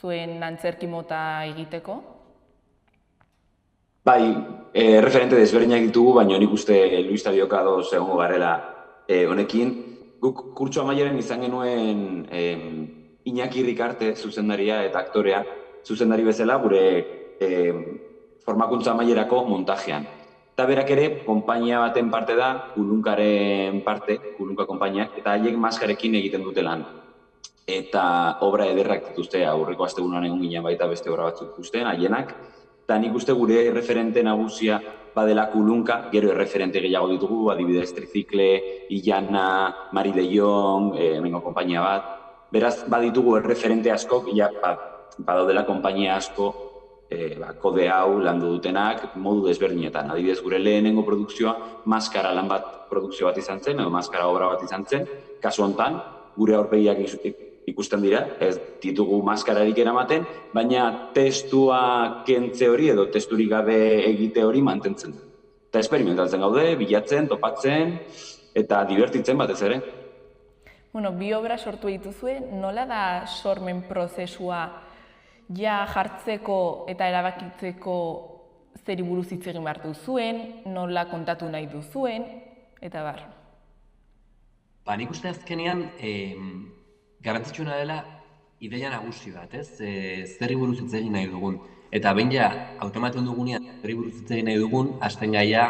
zuen antzerki mota egiteko? Bai, referente desberdinak ditugu, baina nik uste Luis Tabiokado egongo garela honekin. Guk kurtso amaieran izan genuen Iñaki Rikarte zuzendaria eta aktorea, zuzendari bezala gure formakuntza amaierako montajean. Eta berak ere, konpainia baten parte da, Kulunkaren parte, Kulunka konpainiak, eta haiek maskarekin egiten dute lan. Eta obra ederrak dituzte, aurreko asteburuan egon ginen baita beste obra batzuk ikusten, haienak. Eta nik uste gure erreferente nagusia badela Kulunka, gero erreferente gehiago ditugu, adibidez Trizikle, Illana, Mari de Jong, hemengo konpainia bat. Beraz, baditugu erreferente askok, badaudela konpainia asko, kode hau landu dutenak modu desberdinetan. Adibidez, gure lehenengo produkzioa maskara lan bat produkzio bat izan zen, edo maskara obra bat izan zen. Kasu hontan, gure aurpegiak ikusten dira, ez ditugu maskararik eramaten, baina testua kentze hori edo testurik gabe egite hori mantentzen da. Eta esperimentatzen gaude, bilatzen, topatzen, eta divertitzen batez ere. Bi obra sortu dituzue, nola da sormen prozesua jartzeko eta erabakitzeko zeri buruz hitz egin behar duzuen, nola kontatu nahi duzuen, eta bar. Nik uste azkenean garrantzitsuena dela ideia nagusi bat, ez? Zerri buruz hitz egin nahi dugun. Eta behin automaten dugunean zerri buruz hitz egin nahi dugun, hasten gaia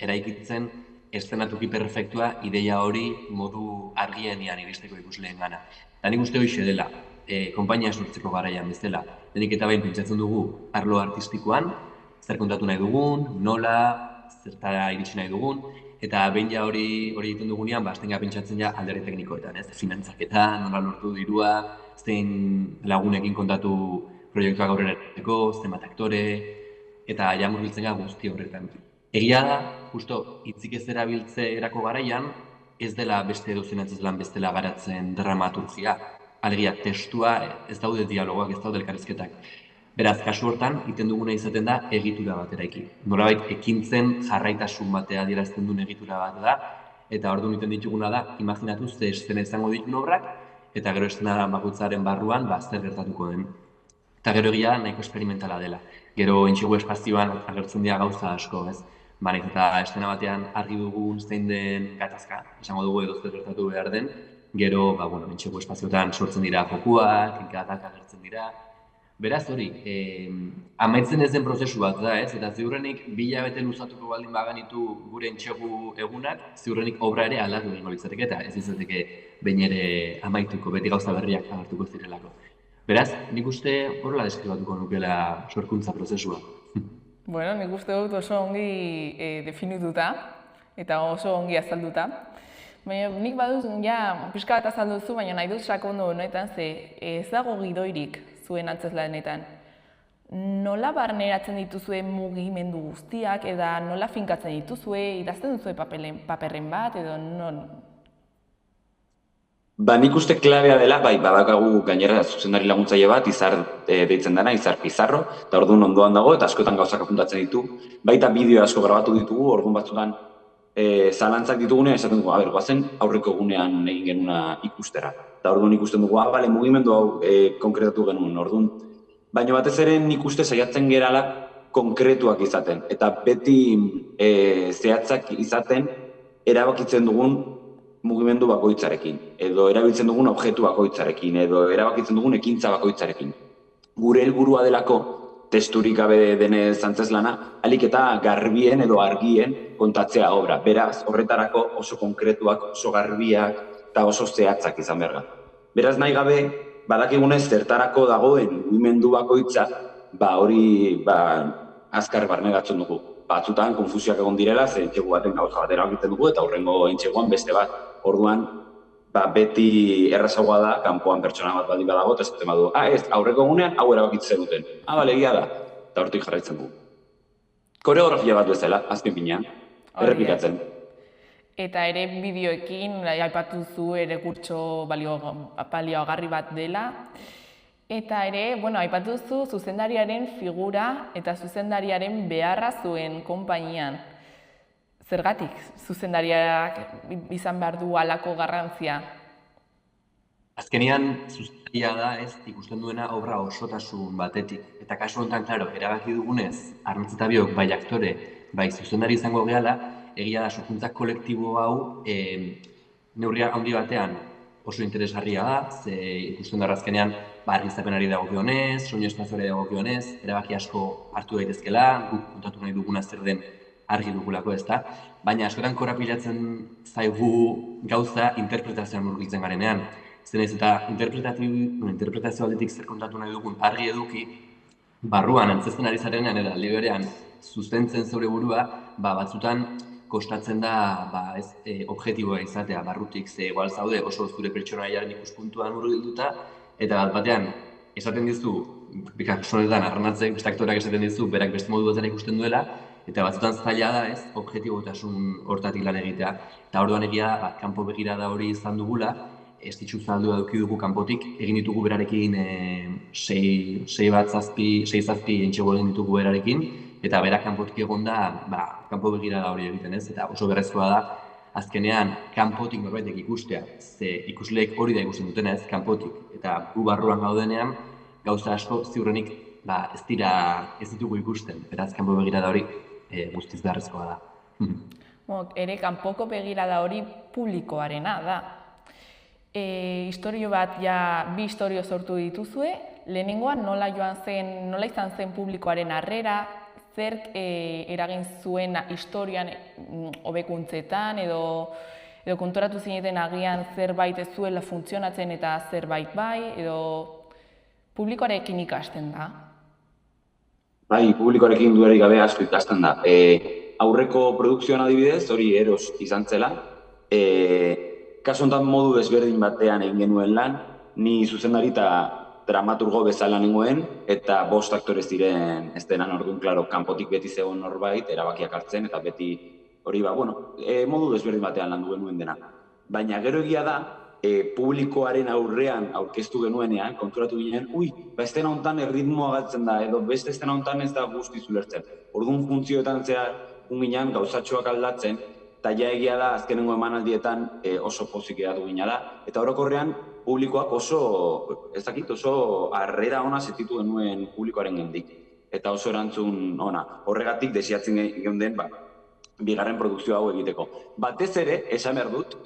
eraikitzen eszenatuki perfektua ideia hori modu argienean iristeko ikusleen gana. Eta nik uste hoxe dela, konpainia sortzeko garaian bezala. Lehenik eta behin pentsatzen dugu arlo artistikoan, zer kontatu nahi dugun, nola, zertara iritsi nahi dugun, eta behin hori egiten dugunean, azten pentsatzen alderdi teknikoetan, ez? Finantzaketan, nola lortu dirua, zein lagunekin kontatu proiektuak aurrera egiteko, zenbat aktore, eta murgiltzen guzti horretan. Egia da, justo, hitzik ez erabiltzerako garaian, ez dela beste edozein antzezlan bestela garatzen dramaturgia. Alegia, testua, ez daude dialogoak, ez daude elkarrizketak. Beraz, kasu hortan, egiten duguna izaten da egitura bat eraiki. Nolabait, ekintzen jarraitasun batea adierazten duen egitura bat da, eta orduan egiten dituguna da, imaginatu ze eszena izango ditun obrak, eta gero eszena bakoitzaren barruan, zer gertatuko den. Eta gero egia nahiko esperimentala dela. Gero entxigu espazioan agertzen dira gauza asko, ez? Baina eta eszena batean argi dugun zein den gatazka, esango dugu edo zer gertatu behar den, gero, entxego espazioetan sortzen dira jokuak, gatak agertzen dira. Beraz hori, amaitzen ez den prozesu bat da, ez? Eta ziurrenik, 2 hilabete luzatuko baldin baganitu gure entxegu egunak, ziurrenik obra ere aldatu egingo litzateke, eta ez izateke behin ere amaituko, beti gauza berriak agertuko zirelako. Beraz, nik uste horrela deskribatuko nukela sorkuntza prozesua. Nik uste dut oso ongi definituta, eta oso ongi azalduta. Baina nik baduz, pixka bat azaldu zu, baina nahi dut sakondu honetan, ze ez dago gidoirik zuen antzezlanetan. Nola barneratzen dituzue mugimendu guztiak, eta nola finkatzen dituzue, idazten duzue paperren bat, edo non? Nik uste klabea dela, badakagu gainera zuzendari laguntzaile bat, Izar deitzen dena, Izar Pizarro, eta orduan ondoan dago, eta askotan gauzak apuntatzen ditu. Baita bideo asko grabatu ditugu, orduan batzutan zalantzak ditugunean, esaten dugu, goazen aurreko egunean egin genuna ikustera. Eta orduan ikusten dugu, mugimendu hau konkretatu genuen, orduan. Baina batez ere nik uste saiatzen gerala konkretuak izaten. Eta beti zehatzak izaten erabakitzen dugun mugimendu bakoitzarekin. Edo erabiltzen dugun objektu bakoitzarekin. Edo erabakitzen dugun ekintza bakoitzarekin. Gure helburua delako testurik gabe denez antzezlana, alik eta garbien edo argien kontatzea obra. Beraz, horretarako oso konkretuak, oso garbiak eta oso zehatzak izan behar da. Beraz, nahi gabe, badakigunez zertarako dagoen mugimendu bakoitza, hori azkar barneratzen dugu. Batzutan konfusioak egon direla, ze entxegu baten gauza bat erabakiten dugu, eta hurrengo entxeguan beste bat. Orduan, beti errazagoa da, kanpoan pertsona bat baldin badago, eta esaten badu, ez, aurreko egunean hau erabakitzen duten. Bale, egia da, eta hortik jarraitzen du. Koreografia bat bezala, azken finean, errepikatzen. Eta ere bideoekin, aipatu zu ere kurtso balioagarri bat dela. Eta ere, aipatu zu zuzendariaren figura eta zuzendariaren beharra zuen konpainian. Zergatik zuzendariak izan behar du halako garrantzia? Azkenean, zuzendaria da, ikusten duena obra osotasun batetik. Eta kasu honetan, klaro, erabaki dugunez, Arnatz eta biok, bai aktore, bai zuzendari izango gehala, egia da, sorkuntza kolektibo hau neurria handi batean oso interesgarria da, ze ikusten da azkenean argiztapenari dagokionez, soinu espazioari dagokionez, erabaki asko hartu daitezkela, guk kontatu nahi duguna zer den argi dugulako, ezta? Baina askotan korapilatzen zaigu gauza interpretazioan murgiltzen garenean. Zenez eta interpretazio aldetik zer kontatu nahi dugun argi eduki, barruan antzezten ari zarenean eta aldi berean zuzentzen zeure burua, batzutan kostatzen da objektiboa izatea barrutik, ze igual zaude oso zure pertsonaiaren ikuspuntuan murgilduta, eta batean esaten dizu, personetan Arnatzek, beste aktoreak esaten dizu, berak beste modu batera ikusten duela, eta batzutan zaila da objektibotasun hortatik lan egitea. Eta orduan egia da, kanpo begirada hori izan dugula, ez ditxu zaldua eduki dugu kanpotik, egin ditugu berarekin 6-7 entxego egin ditugu berarekin, eta berak kanpotik egon da, kanpo begirada hori egiten ez, eta oso berrezkoa da, azkenean kanpotik norbaitek ikustea, ze ikusleek hori da ikusten dutena ez, kanpotik, eta gu barruan gaudenean, gauza asko ziurrenik ez ditugu ikusten, beraz kanpo begirada hori guztiz beharrezkoa da. Ere kanpoko begirada hori publikoarena da. Istorio bat, bi istorio sortu dituzue, lehenengoan nola izan zen publikoaren harrera, zerk eragin zuen historian hobekuntzetan edo konturatu zineten agian zerbait ez zuela funtzionatzen eta zerbait bai, edo publikoarekin ikasten da? Bai, publikoarekin duerik gabe asko ikasten da. Aurreko produkzioan adibidez, hori Eros izan zela, kasu honetan modu desberdin batean egin genuen lan, ni zuzendari eta dramaturgo bezala nengoen, eta 5 aktore ziren ez denan, orduan, klaro, kanpotik beti zegoen norbait, erabakiak hartzen, eta beti hori modu desberdin batean landu genuen dena. Baina gero egia da, publikoaren aurrean aurkeztu genuenean, konturatu ginen, estena honetan erritmoa galtzen da, edo beste estena honetan ez da guztiz ulertzen. Orduan funtzioetan zehar, ginen gauzatxoak aldatzen, eta ja egia da, azkenengo emanaldietan oso pozik edatu gina da, eta orokorrean publikoak oso harrera ona sentitu genuen publikoaren gendik, eta oso erantzun ona. Horregatik desiatzen geunden, bigarren produkzio hau egiteko. Batez ere, esan behar dut,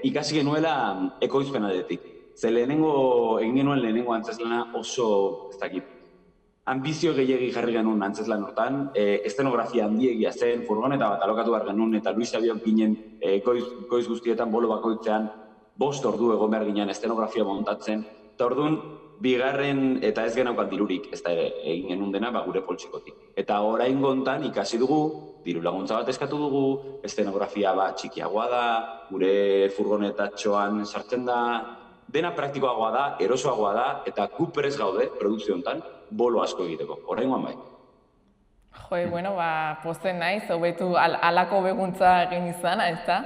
ikasi genuela ekoizpenadetik. Ze egin genuen lehenengo antzezlana oso, ambizio gehiegi jarri genuen antzezlan hortan, estenografia handiegia zen, furgoneta bat alokatu behar genuen, eta Luis Xabiok ginen goiz guztietan bolo bakoitzean 5 ordu egon behar ginen estenografia montatzen, eta orduan, bigarren eta ez genaukan dirurik, ez da ere, egin genuen dena gure poltsikotik. Eta orain gontan ikasi dugu, diru laguntza bat eskatu dugu, estenografia txikiagoa da, gure furgonetatxoan sartzen da, dena praktikoagoa da, erosoagoa da, eta gu prez gaude, produkzio honetan, bolo asko egiteko, oraingoan bai. Posten naiz, hobetu halako beguntza egin izana, ez da?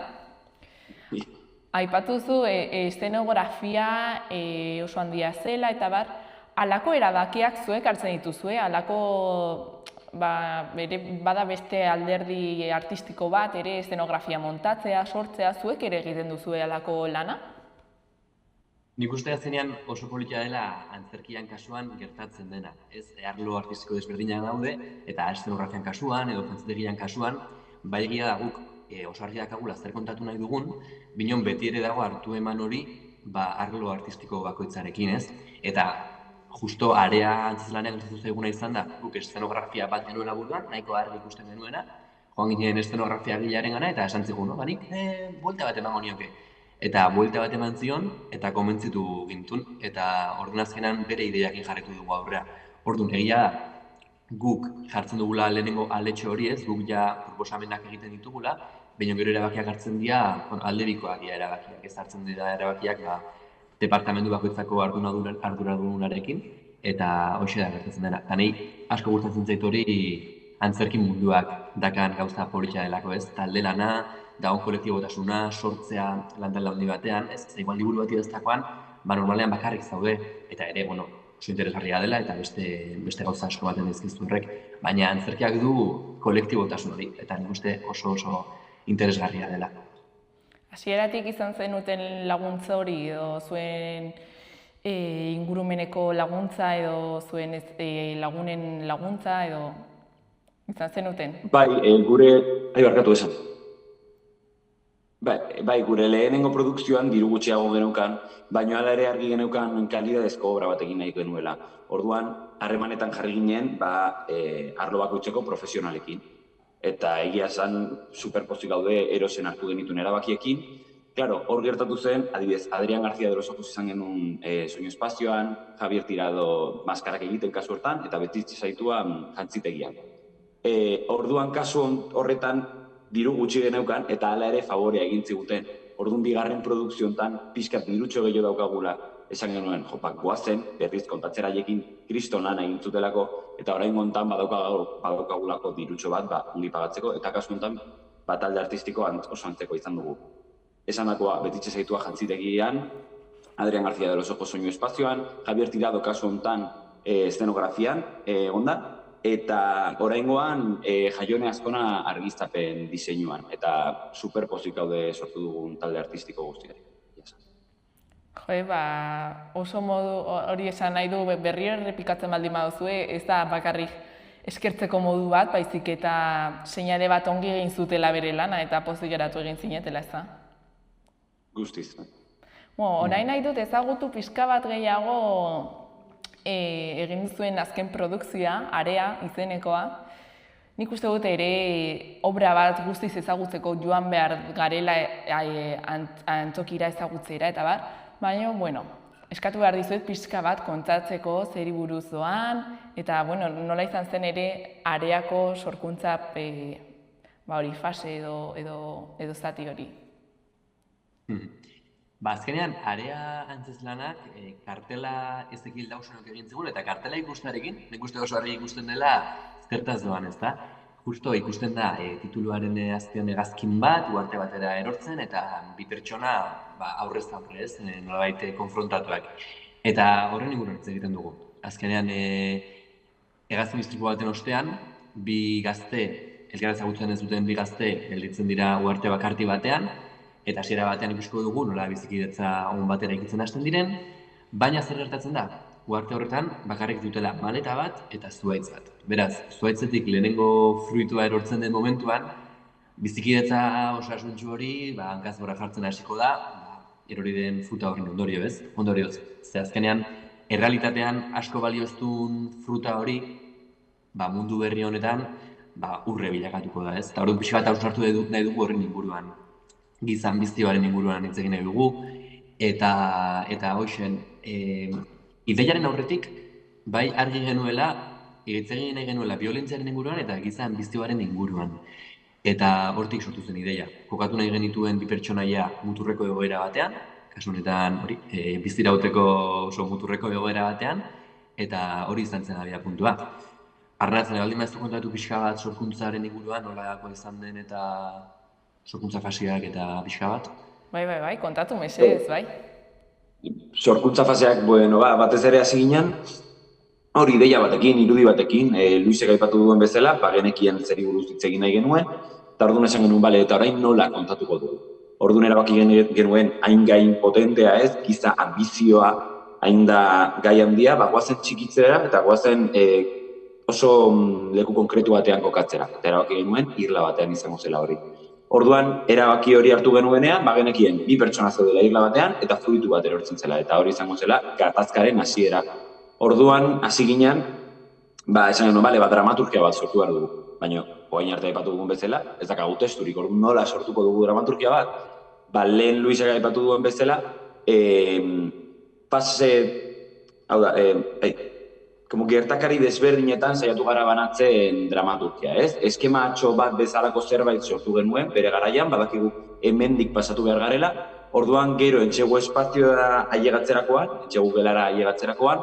Aipatu zu, estenografia oso handia zela, eta halako erabakiak zuek hartzen dituzue, halako bada beste alderdi artistiko bat, ere estenografia montatzea, sortzea, zuek ere egiten duzue halako lana? Nik uste zenean oso politia dela antzerkian kasuan gertatzen dena. Arlo artistiko desberdinak daude, eta estenografian kasuan edo jantzategian kasuan, bai egia da guk oso argi dakagula zer kontatu nahi dugun, binon beti ere dago hartu eman hori arlo artistiko bakoitzarekin, ez? Eta justo area antzeslanean gertatu zaiguna izan da, guk eszenografia bat genuela buruan, nahiko argi ikusten genuena, joan ginen eszenografia gilearen gana, eta esan zigun, banik, buelta bat emango nioke. Eta buelta bat eman zion, eta komentzitu gintun, eta orduan azkenan bere ideiakin jarretu dugu aurrea. Orduan, egia da, guk jartzen dugula lehenengo aldetxo hori ez, guk ja proposamenak egiten ditugula, baina gero erabakiak hartzen dira, aldebikoak dira erabakiak, ez hartzen dira erabakiak departamentu bakoitzako arduradunarekin, eta hoxe da gertatzen dena. Eta nahi asko gustatzen zait hori antzerki munduak dakan gauza politxa delako ez, talde lana, dagoen kolektibotasuna, sortzea lantalde handi batean, ez igual liburu bat idaztakoan, normalean bakarrik zaude, eta ere, oso interesgarria dela eta beste gauza asko baten dizkizu horrek, baina antzerkiak du kolektibotasun hori, eta nik uste oso interesgarria dela. Hasieratik izan zenuten laguntza hori, edo zuen ingurumeneko laguntza, edo zuen lagunen laguntza, edo izan zenuten? Bai, barkatu esan. Bai, gure lehenengo produkzioan diru gutxiago geneukan, baina hala ere argi geneukan kalidadezko obra bat egin nahi genuela. Orduan, harremanetan jarri ginen, arlo bakoitzeko profesionalekin. Eta egia esan superpozik gaude erosen hartu genituen erabakiekin. Claro, hor gertatu zen, adibidez, Adrián García de los Ojos izan genuen Soinu Espazioan, Javier Tirado maskarak egiten kasu hortan, eta Betitxe Zaituan jantzitegian. Orduan kasu horretan diru gutxi geneukan, eta hala ere favorea egin ziguten. Orduan bigarren produkziontan pixkat dirutxo gehiago daukagula, esan genuen, goazen, berriz kontatzera haiekin kriston lana egin zutelako, eta orain gontan badaukagulako dirutxo bat, ongi pagatzeko, eta kasu honetan, talde artistiko oso antzeko izan dugu. Esanakoa Betitxe Zaitua jantzitegian, Adrián García de los Ojos Soinu Espazioan, Javier Tirado kasu honetan eszenografian, onda, eta oraingoan Jaione Azkona argiztapen diseinuan, eta superpozik gaude sortu dugun talde artistiko guztiari. Oso modu hori esan nahi du berriro errepikatzen baldin baduzue, ez da bakarrik eskertzeko modu bat, baizik eta seinale bat ongi egin zutela bere lana eta pozik geratu egin zinetela, ez da? Guztiz. Orain nahi dut ezagutu pixka bat gehiago egin duzuen azken produkzioa, Area izenekoa. Nik uste dut ere obra bat guztiz ezagutzeko joan behar garela antzokira ezagutzera eta bar, baina, eskatu behar dizuet pixka bat kontatzeko zeri buruz doan, eta nola izan zen ere Areako sorkuntza fase edo zati hori. Azkenean, Area antzeslanak kartela Ezekiel Dawsonok egin zigun, eta kartela ikustearekin, nik uste oso argi ikusten dela zertaz doan, ez da? Justo ikusten da tituluaren azpian hegazkin bat, uharte batera erortzen, eta bi pertsona aurrez aurre ez, nolabait konfrontatuak. Eta horren inguruan hitz egiten dugu. Azkenean, hegazkin istripu baten ostean, bi gazte, elkar ezagutzen ez duten bi gazte, gelditzen dira uharte bakarti batean, eta hasiera batean ikusko dugu nola bizikidetza on batera ikitzen hasten diren, baina zer gertatzen da? Uharte horretan bakarrik dutela maleta bat eta zuhaitz bat. Beraz, zuhaitzetik lehenengo fruitua erortzen den momentuan, bizikidetza osasuntsu hori hankaz gora jartzen hasiko da, erori den fruta horren ondorioz. Ze azkenean, errealitatean asko balioztun fruta hori, mundu berri honetan, urre bilakatuko da, ez? Eta hori pixka bat hausnartu nahi dugu horren inguruan. Gizan biztioaren inguruan hitz egin nahi dugu, eta hoxen, ideiaren aurretik, argi genuela, hitz egin nahi genuela biolentziaren inguruan eta gizan biztioaren inguruan. Eta hortik sortu zen ideia. Kokatu nahi genituen bi pertsonaia muturreko egoera batean, kasu honetan biztirauteko oso muturreko egoera batean, eta hori izan zen abia puntua. Arnatzen, baldin maiztu kontatu pixka bat sorkuntzaren inguruan, nolako izan den eta sorkuntza faseak eta pixka bat? Bai, kontatu mesedez, bai. Sorkuntza faseak, batez ere hasi ginen, hori ideia batekin, irudi batekin, Luisek aipatu duen bezala, genekien zeri buruz hitz egin nahi genuen, eta orduan esan genuen, eta orain nola kontatuko dugu. Orduan erabaki genuen hain gain potentea ez, giza ambizioa, hain da gai handia, goazen txikitzera eta goazen oso leku konkretu batean kokatzera. Eta erabaki genuen, irla batean izango zela hori. Orduan, erabaki hori hartu genuenean, genekien bi pertsona zeudela irla batean eta fruitu bat erortzen zela. Eta hori izango zela gatazkaren hasiera. Orduan, hasi ginen, esan genuen, bale, dramaturgia bat sortu behar dugu. Baina, orain arte aipatu dugun bezala, ez dakagu testurik, orduan nola sortuko dugu dramaturgia bat. Lehen Luisek aipatu duen bezala, gertakari desberdinetan saiatu gara banatzen dramaturgia, ez? Eskematxo bat bezalako zerbait sortu genuen, bere garaian, badakigu hemendik pasatu behar garela, orduan gero entxegu espazioa ailegatzerakoan, entxegu gelara ailegatzerakoan,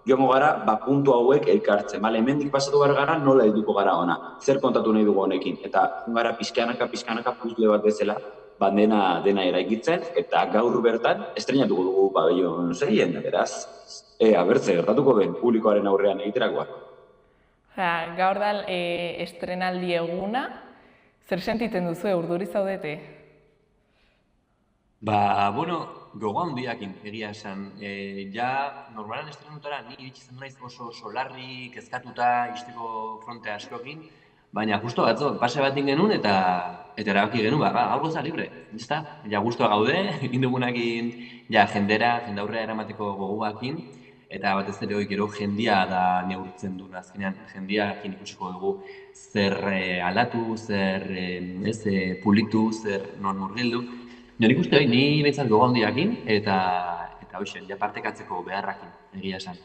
joango gara, puntu hauek elkartzen, hemendik pasatu behar gara, nola helduko gara ona, zer kontatu nahi dugu honekin, eta gara pizkanaka puzle bat bezala, dena eraikitzen, eta gaur bertan estreinatuko dugu pabellon 6-en, beraz, bertze, gertatuko den publikoaren aurrean egiterakoa. Gaur da estrenaldi eguna, zer sentitzen duzu, urduri zaudete? Gogo handiakin egia esan. Normalan estrenutara ni iritsi naiz oso solarri, kezkatuta, isteko fronte askokin, baina justo batzuk, pase bat genuen eta erabaki genuen, hau goza libre, ezta? Guztua gaude, egin dugunakin jende aurrera eramateko gogoakin, eta batez ere hori gero jendia da neurtzen duen azkenean, jendiakin ikusiko dugu zer aldatu, zer pulitu, zer non murgildu. Nik uste hori, ni behintzat gogo handiakin eta hoxe, partekatzeko beharrakin, egia esan.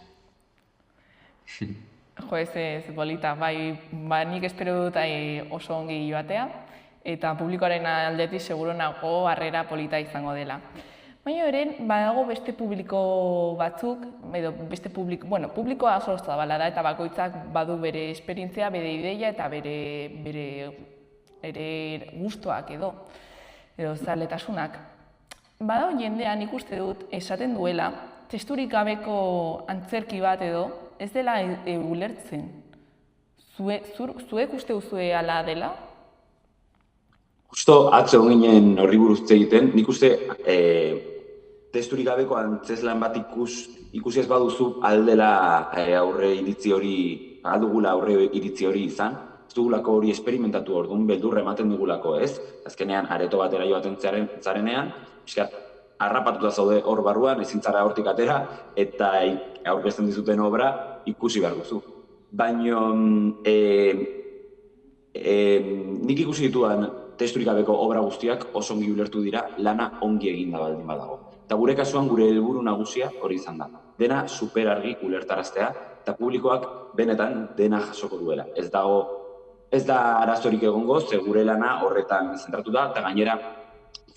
Jo, ez bolita, nik espero dut oso ongi joatea, eta publikoaren aldetik seguro nago harrera polita izango dela. Baina ere, badago beste publiko batzuk, edo beste publikoa oso zabala da, eta bakoitzak badu bere esperientzia, bere ideia eta bere gustuak edo zaletasunak. Badago jendean ikuste dut esaten duela, testurik gabeko antzerki bat edo, ez dela ulertzen. Zuek uste duzue ala dela? Justo atzo ginen horri buruz egiten, nik uste testurik gabeko antzeslan bat ikusi ez baduzu aldela aurre iritzi hori izan, ez dugulako hori esperimentatu orduan beldurra ematen dugulako, ez? Azkenean, areto batera joaten zarenean, harrapatuta zaude hor barruan, ezin zara hortik atera, eta aurkezten dizuten obra ikusi behar duzu. Baina nik ikusi dituan testurik gabeko obra guztiak oso ongi ulertu dira, lana ongi eginda baldin badago. Eta gure kasuan gure helburu nagusia hori izan da. Dena super argi ulertaraztea, eta publikoak benetan dena jasoko duela. Ez da arazorik egongo, ze gure lana horretan zentratu da, eta gainera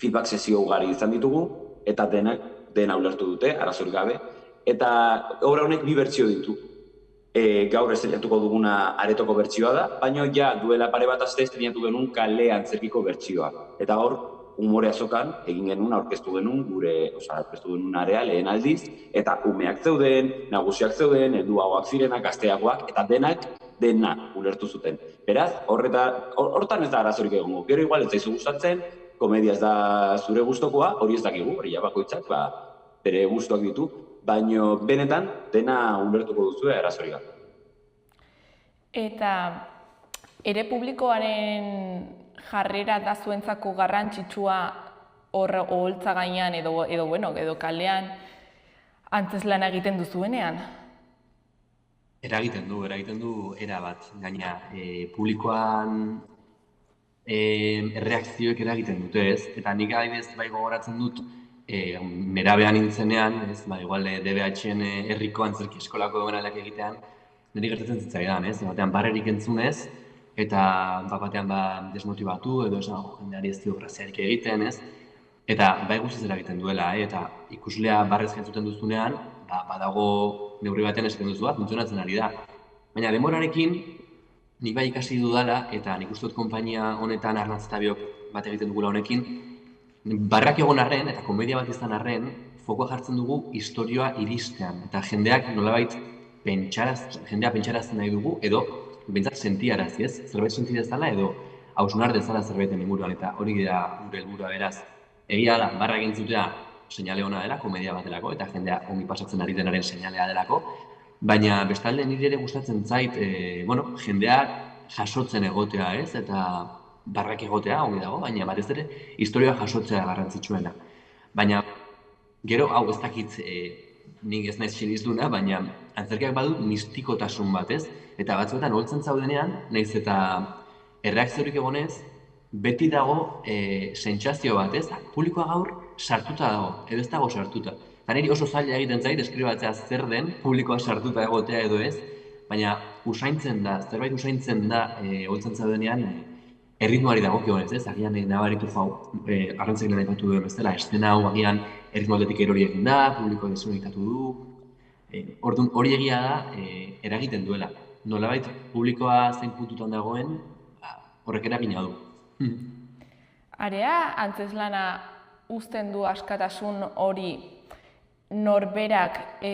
feedback sesio ugari izan ditugu, eta dena ulertu dute, arazorik gabe. Eta obra honek bi bertsio ditu. Gaur estrenatuko duguna aretoko bertsioa da, baina duela pare bat aste estrenatu genuen kale antzerkiko bertsioa. Eta gaur, umore azokan, egin genuen, aurkeztu genuen area lehen aldiz, eta umeak zeuden, nagusiak zeuden, helduagoak zirenak, gazteagoak, eta dena ulertu zuten. Beraz, hortan ez da arazorik egongo. Gero igual ez zaizu gustatzen, komedia ez da zure gustokoa, hori ez dakigu, hori bakoitzak bere gustoak ditu, baina benetan dena ulertuko duzu arazorik gabe. Eta ere publikoaren jarrera da zuentzako garrantzitsua hor oholtza gainean edo kalean antzeslana egiten duzuenean? Eragiten du era bat, gaina publikoan erreakzioek eragiten dute ez, eta nik adibidez gogoratzen dut nerabean nintzenean, igual DBH-en herriko antzerki eskolako egonalak egitean, niri gertatzen zitzaidan, batean barrerik entzunez, eta batean desmotibatu edo jendeari ez dio graziarik egiten, eta guztiz eragiten duela, eta ikuslea barrez entzuten duzunean, badago neurri batean esaten duzu funtzionatzen ari da. Baina demorarekin, nik ikasi dudala, eta nik uste dut konpainia honetan Arnatz eta biok bat egiten dugula honekin, barrak egon arren, eta komedia bat izan arren, fokoa jartzen dugu istorioa iristean. Eta jendeak nolabait pentsarazten nahi dugu, edo bentsat sentiaraz, zerbait senti dezala, edo hausnar dezala zerbaiten inguruan, eta hori da gure helburua beraz. Egia da, barra egintzutea seinale ona dela, komedia bat delako, eta jendea ongi pasatzen ari denaren seinalea delako, baina bestalde nire ere gustatzen zait, jendeak jasotzen egotea, eta barrak egotea ongi dago, baina batez ere historia jasotzea garrantzitsuena. Baina gero hau ez dakit nik ez naiz sinizduna, baina antzerkiak badu mistikotasun bat, ez? Eta batzuetan holtzen zaudenean, nahiz eta erreakziorik egonez, beti dago sentsazio bat, ez? Publikoa gaur sartuta dago, edo ez dago sartuta. Eta niri oso zaila egiten zait, deskribatzea zer den, publikoa sartuta egotea edo ez, baina usaintzen da, zerbait usaintzen da holtzen zaudenean, erritmoari dagokionez, ez? Agian nabaritu arrantzak lan aipatu duen bezala, eszena hau agian erritmo aldetik erori egin da, publiko desunitatu du. Orduan hori egia da eragiten duela. Nolabait publikoa zein puntutan dagoen, horrek eragina du. Area antzeslana uzten du askatasun hori norberak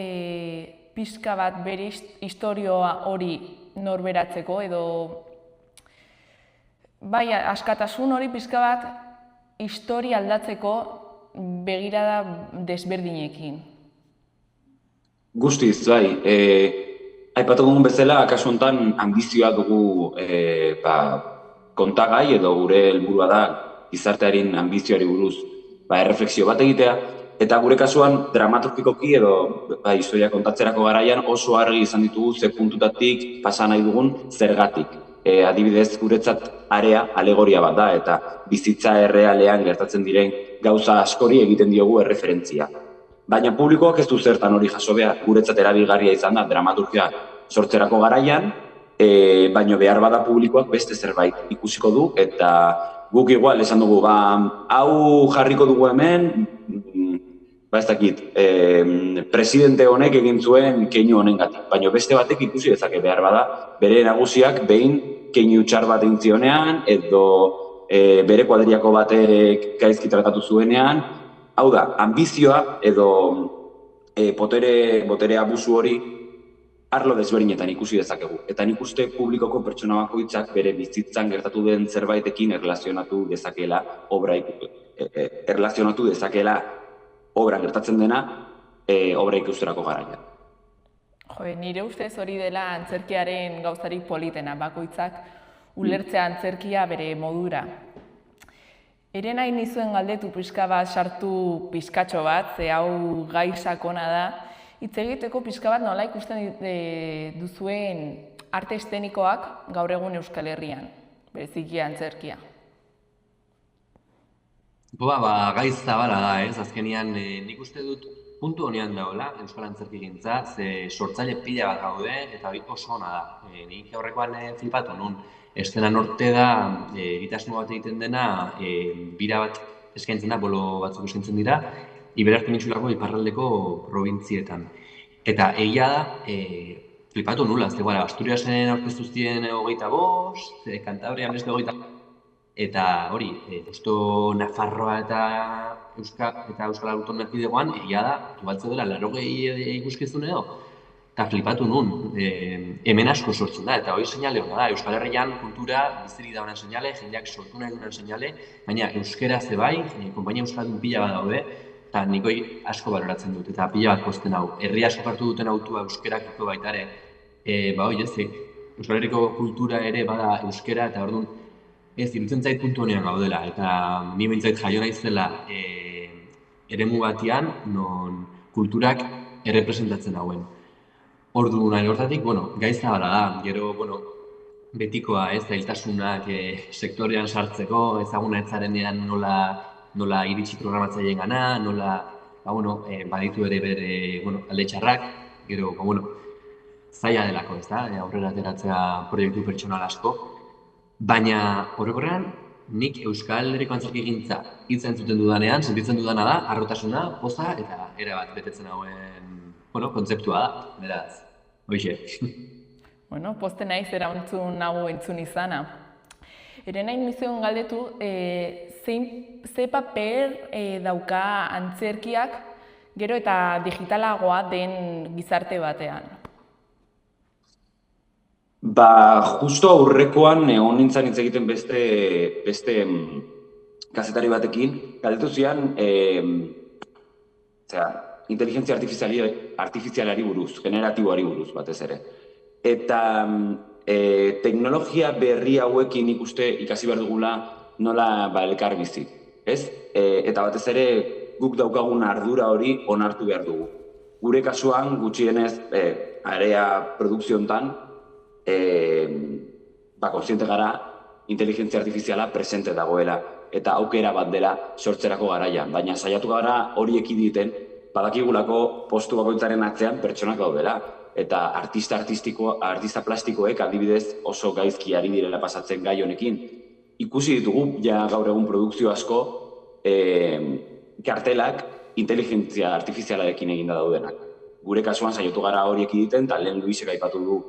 pixka bat bere istorioa hori norberatzeko edo bai, askatasun hori pixka bat historia aldatzeko begirada desberdinekin. Guztiz, bai. Aipatu dugun bezala, kasu honetan ambizioa dugu kontagai edo gure helburua da gizartearen ambizioari buruz erreflexio bat egitea, eta gure kasuan dramaturgikoki edo historia kontatzerako garaian oso argi izan ditugu ze puntutatik pasa nahi dugun zergatik. Adibidez, guretzat area alegoria bat da eta bizitza errealean gertatzen diren gauza askori egiten diogu erreferentzia. Baina publikoak ez du zertan hori jaso behar, guretzat erabilgarria izan da dramaturgia sortzerako garaian, baina behar bada publikoak beste zerbait ikusiko du, eta guk igual esan dugu, hau jarriko dugu hemen, ez dakit, presidente honek egin zuen keinu honengatik, baina beste batek ikusi dezake behar bada, bere nagusiak behin keinu txar bat egin zionean, edo bere kuadriako batek gaizki tratatu zuenean. Hau da, ambizioa edo botere abusu hori arlo desberdinetan ikusi dezakegu. Eta nik uste publikoko pertsona bakoitzak bere bizitzan gertatu den zerbaitekin erlazionatu dezakeela obra gertatzen dena obra ikusterako garaian. Nire ustez hori dela antzerkiaren gauzarik politena, bakoitzak ulertzea antzerkia bere modura. Ere nahi nizuen galdetu pixka bat sartu pixkatxo bat, ze hau gai sakona da, hitz egiteko pixka bat nola ikusten duzuen arte eszenikoak gaur egun Euskal Herrian, bereziki antzerkia. Gai zabala da, ez? Azkenean nik uste dut puntu honean dagoela Euskal Antzerkigintza, ze sortzaile pila bat gaude eta hori oso ona da. Nik aurrekoan flipatu nun. Eszena norte da, egitasmo bat egiten dena, bira bat eskaintzen da, bolo batzuk eskaintzen dira, Iberer Penintsulako iparraldeko probintzietan. Eta egia da, flipatu nula, Asturiasen aurkeztu ziren 25, Kantabrian beste 25, eta hori, justo Nafarroa eta Euskal Autonomia Erkidegoan, egia da, igualtze dela 80 ikuskizun edo, eta flipatu nun, hemen asko sortzen da, eta hori seinale hona da, Euskal Herrian kultura bizirik daunan seinale, jendeak sortu nahi dunan seinale, baina euskera zebai, konpainia euskaldun pila bat daude, eta nik hori asko baloratzen dut, eta pila bat posten hau. Herri asko hartu duten autua euskerakiko baita ere, Euskal Herriko kultura ere bada euskera, eta orduan ez, irutzen zait puntu honean gaudela, eta ni behintzait jaio naizela eremu batian, non kulturak errepresentatzen hauen. Orduan, hortatik, gai zabala da, gero, betikoa, ez, zailtasunak sektorean sartzeko, ezaguna etzarenean nola iritsi programatzaileen gana, nola, baditu ere bere, alde txarrak, gero, zaila delako, ez da, aurrera ateratzea proiektu pertsonal asko. Baina, orokorrean, nik Euskal Herriko Antzerkigintza hitz entzuten dudanean, sentitzen dudana da, harrotasuna, poza eta erabat betetzen hauen kontzeptua da, beraz, hoxe. Poste naiz erantzun nago entzun izana. Ere nahi nizuen galdetu, ze paper dauka antzerkiak gero eta digitalagoa den gizarte batean? Justo aurrekoan egon nintzen hitz egiten beste kazetari batekin, galdetu zian, inteligentzia artifizialari buruz, generatiboari buruz batez ere. Eta teknologia berri hauekin ikuste ikasi behar dugula nola elkar bizi, ez? Eta batez ere guk daukagun ardura hori onartu behar dugu. gure kasuan gutxienez area produkzio hontan kontziente gara inteligentzia artifiziala presente dagoela eta aukera bat dela sortzerako garaian, baina saiatu gara hori ekiditen badakigulako postu bakoitzaren atzean pertsonak daudela eta artista plastikoek adibidez oso gaizki ari direla pasatzen gai honekin. Ikusi ditugu ja gaur egun produkzio asko kartelak inteligentzia artifizialarekin eginda daudenak. Gure kasuan saiatu gara horiek egiten, eta lehen Luisek aipatu du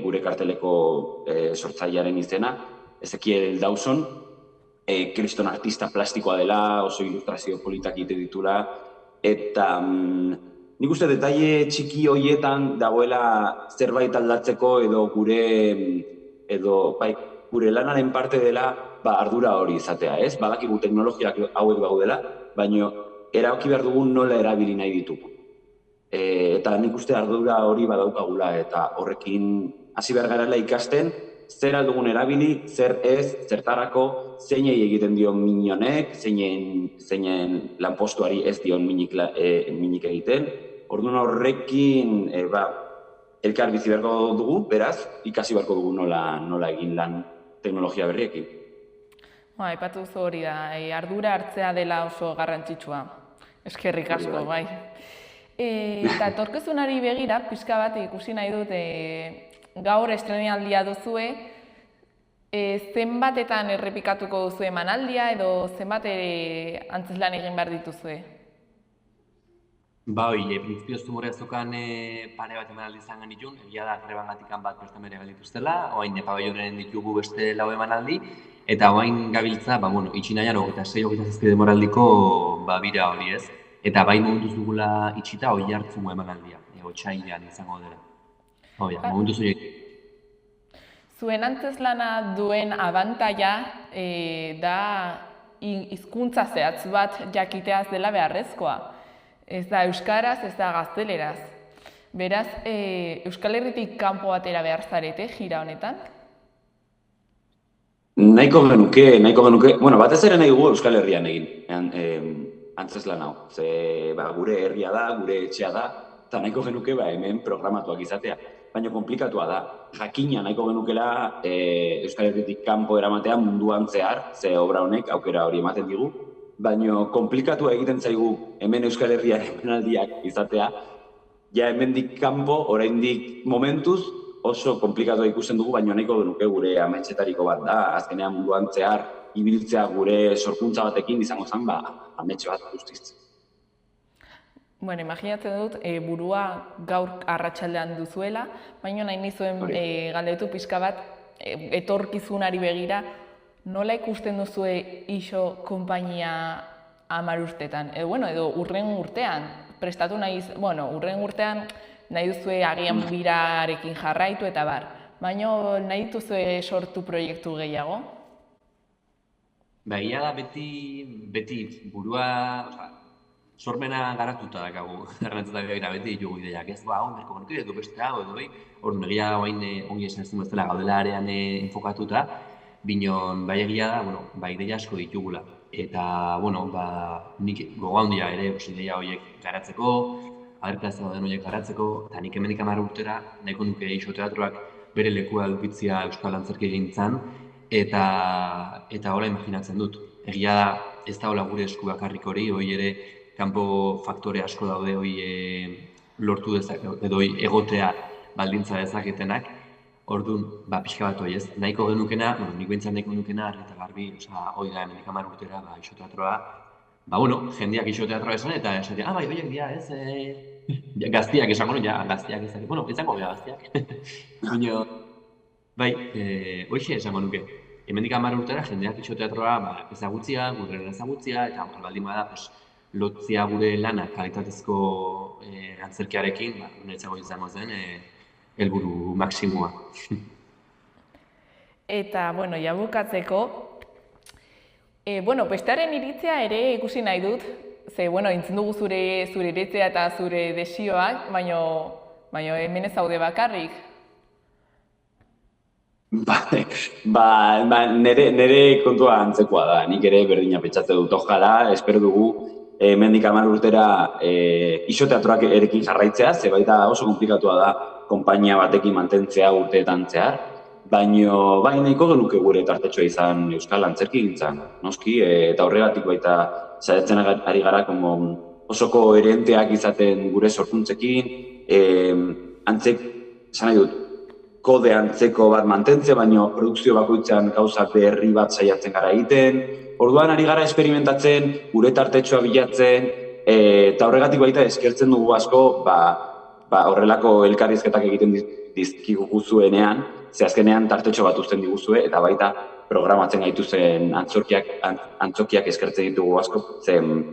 gure karteleko sortzailearen izena, Ezekiel Dawson, kriston artista plastikoa dela, oso ilustrazio politak egite ditula, eta nik uste detaile txiki horietan dagoela zerbait aldatzeko edo gure lanaren parte dela ardura hori izatea, ez? Badakigu teknologiak hauek daudela, baina erabaki behar dugun nola erabili nahi ditugu. Eta nik uste ardura hori badaukagula eta horrekin hasi behar garela ikasten, zer aldugun erabili, zer ez, zertarako, zeinei egiten dion minonek, zeinen lanpostuari ez dion minik egiten. Orduan horrekin elkar bizi beharko dugu, beraz, ikasi beharko dugu nola egin lan teknologia berriekin. Aipatu zu hori da, ardura hartzea dela oso garrantzitsua. Eskerrik asko, bai. Eta etorkizunari begira, pixka bat ikusi nahi dut, gaur estrenaldia duzue, zenbatetan errepikatuko duzue emanaldia edo zenbat antzezlan egin behar dituzue? Printzipioz tumore azokan pare bat emanaldi izan genitun, egia da grebangatik bat bertan bere galituztela, oain pabaionen ditugu beste 4 emanaldi, eta oain gabiltza, itxinaian 26-27 demoraldiko bira hori ez. Eta bai momentuz dugula itxita hori hartzungo emanaldia, otxailean izango dela. Momentuz hori. Zuen antzezlana duen abantaila da hizkuntza zehatz bat jakiteaz dela beharrezkoa. Ez da euskaraz, ez da gazteleraz. Beraz, Euskal Herritik kanpo batera behar zarete gira honetan? Nahiko genuke, batez ere nahi dugu Euskal Herrian egin. Antzeslan hau. Gure herria da, gure etxea da, eta nahiko genuke hemen programatuak izatea. Baina komplikatua da. Jakina nahiko genukela Euskal Herritik kanpo eramatea munduan zehar, ze obra honek aukera hori ematen digu. Baina komplikatua egiten zaigu hemen Euskal Herriaren emanaldiak izatea. Ja hemendik kanpo, oraindik momentuz, oso komplikatua ikusten dugu, baina nahiko genuke gure ametsetariko bat da. Azkenean munduan zehar ibiltzea gure sorkuntza batekin izango zen, ametxe bat guztiz. Imaginatzen dut, burua gaur arratsaldean duzuela, baina nahi nizuen galdetu pixka bat, etorkizunari begira, nola ikusten duzue iso konpainia 10 urtetan? Edo urren urtean, prestatu urren urtean nahi duzue agian birarekin jarraitu eta bar, baina nahi duzue sortu proiektu gehiago? Egia da beti burua, sormena garatuta dakagu, errantzata begira beti ditugu ideiak, ez? Berko genuke edo beste hau edo egia da ongi esan ez bezala gaudela arean enfokatuta, binon egia da, ideia asko ditugula. Eta, nik gogo handia ere ideia horiek garatzeko, agertazio den horiek garatzeko, eta nik hemenik 10 urtera nahiko nuke iso teatroak bere lekua edukitzea Euskal Antzerki egintzan, eta hola imaginatzen dut. Egia da, ez da hola gure esku bakarrik hori ere kanpo faktore asko daude hori lortu dezak, edo egotea baldintza dezaketenak. Orduan, pixka bat hori ez, nahiko genukena, nik behintzat nahiko genukena, eta garbi, hori da hemenik 10 urtera iso teatroa, jendeak iso teatroa esan, eta esatea, horiek dira ez, gaztiak esango nuen, gaztiak ezak, izango gara gaztiak. Hoxe esango nuke, hemendik 10 urtera jendeak iso teatroa ezagutzia, gurrera ezagutzia, eta baldin bada lotzia gure lana kalitatezko antzerkiarekin, niretzako izango zen helburu maksimua. Eta, bukatzeko, bestearen iritzia ere ikusi nahi dut, ze, entzun dugu zure iritzia eta zure desioak, baina hemen ez zaude bakarrik. Nere kontua antzekoa da, nik ere berdina pentsatzen dut, ojala, espero dugu hemendik 10 urtera isoteatroak erekin jarraitzea, ze baita oso komplikatua da konpainia batekin mantentzea urteetan zehar, baino bai nahiko genuke gure tartetxoa izan euskal antzerkigintzan, noski, eta horregatik baita saiatzen ari gara oso koherenteak izaten gure sorkuntzekin, esan nahi dut, kode antzeko bat mantentze, baino produkzio bakoitzean gauzak berri bat saiatzen gara egiten. Orduan ari gara esperimentatzen, gure tartetxoa bilatzen, eta horregatik baita eskertzen dugu asko, horrelako elkarrizketak egiten dizkiguzuenean, ze azkenean tartetxo bat uzten diguzue, eta baita programatzen gaituzen antzokiak eskertzen ditugu asko, zen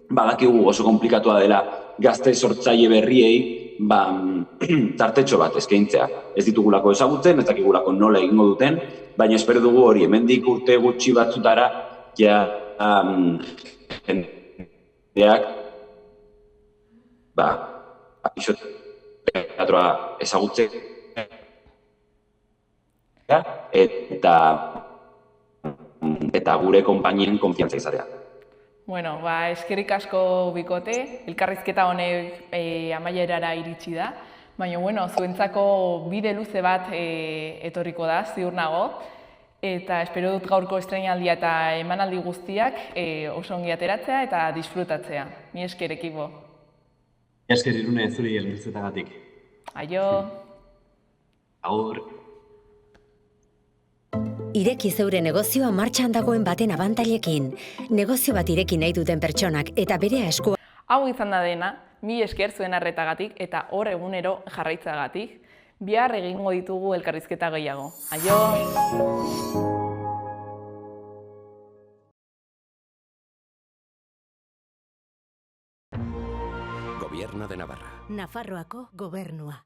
badakigu oso komplikatua dela gazte sortzaile berriei, tartetxo bat eskaintzea. Ez ditugulako ezagutzen, ez dakigulako nola egingo duten, baina espero dugu hori, hemendik urte gutxi batzutara, jendeak, isoteatroa ezagutzen, eta gure konpainien konfiantza izatea. Bueno, eskerrik asko bikote, elkarrizketa honek amaierara iritsi da, baina zuentzako bide luze bat etorriko da, ziur nago, eta espero dut gaurko estreinaldia eta emanaldi guztiak oso ongi ateratzea eta disfrutatzea. Mi esker ekipo. Mi esker Irune zuri elkarrizketagatik. Aio! Agur! Ireki zeure negozioa martxan dagoen baten abantailekin. Negozio bat ireki nahi duten pertsonak eta bere eskua... Hau izan da dena, mi esker zuen arretagatik eta hor egunero jarraitzagatik. Bihar egingo ditugu elkarrizketa gehiago. Aio! Gobierno de Navarra. Nafarroako gobernua.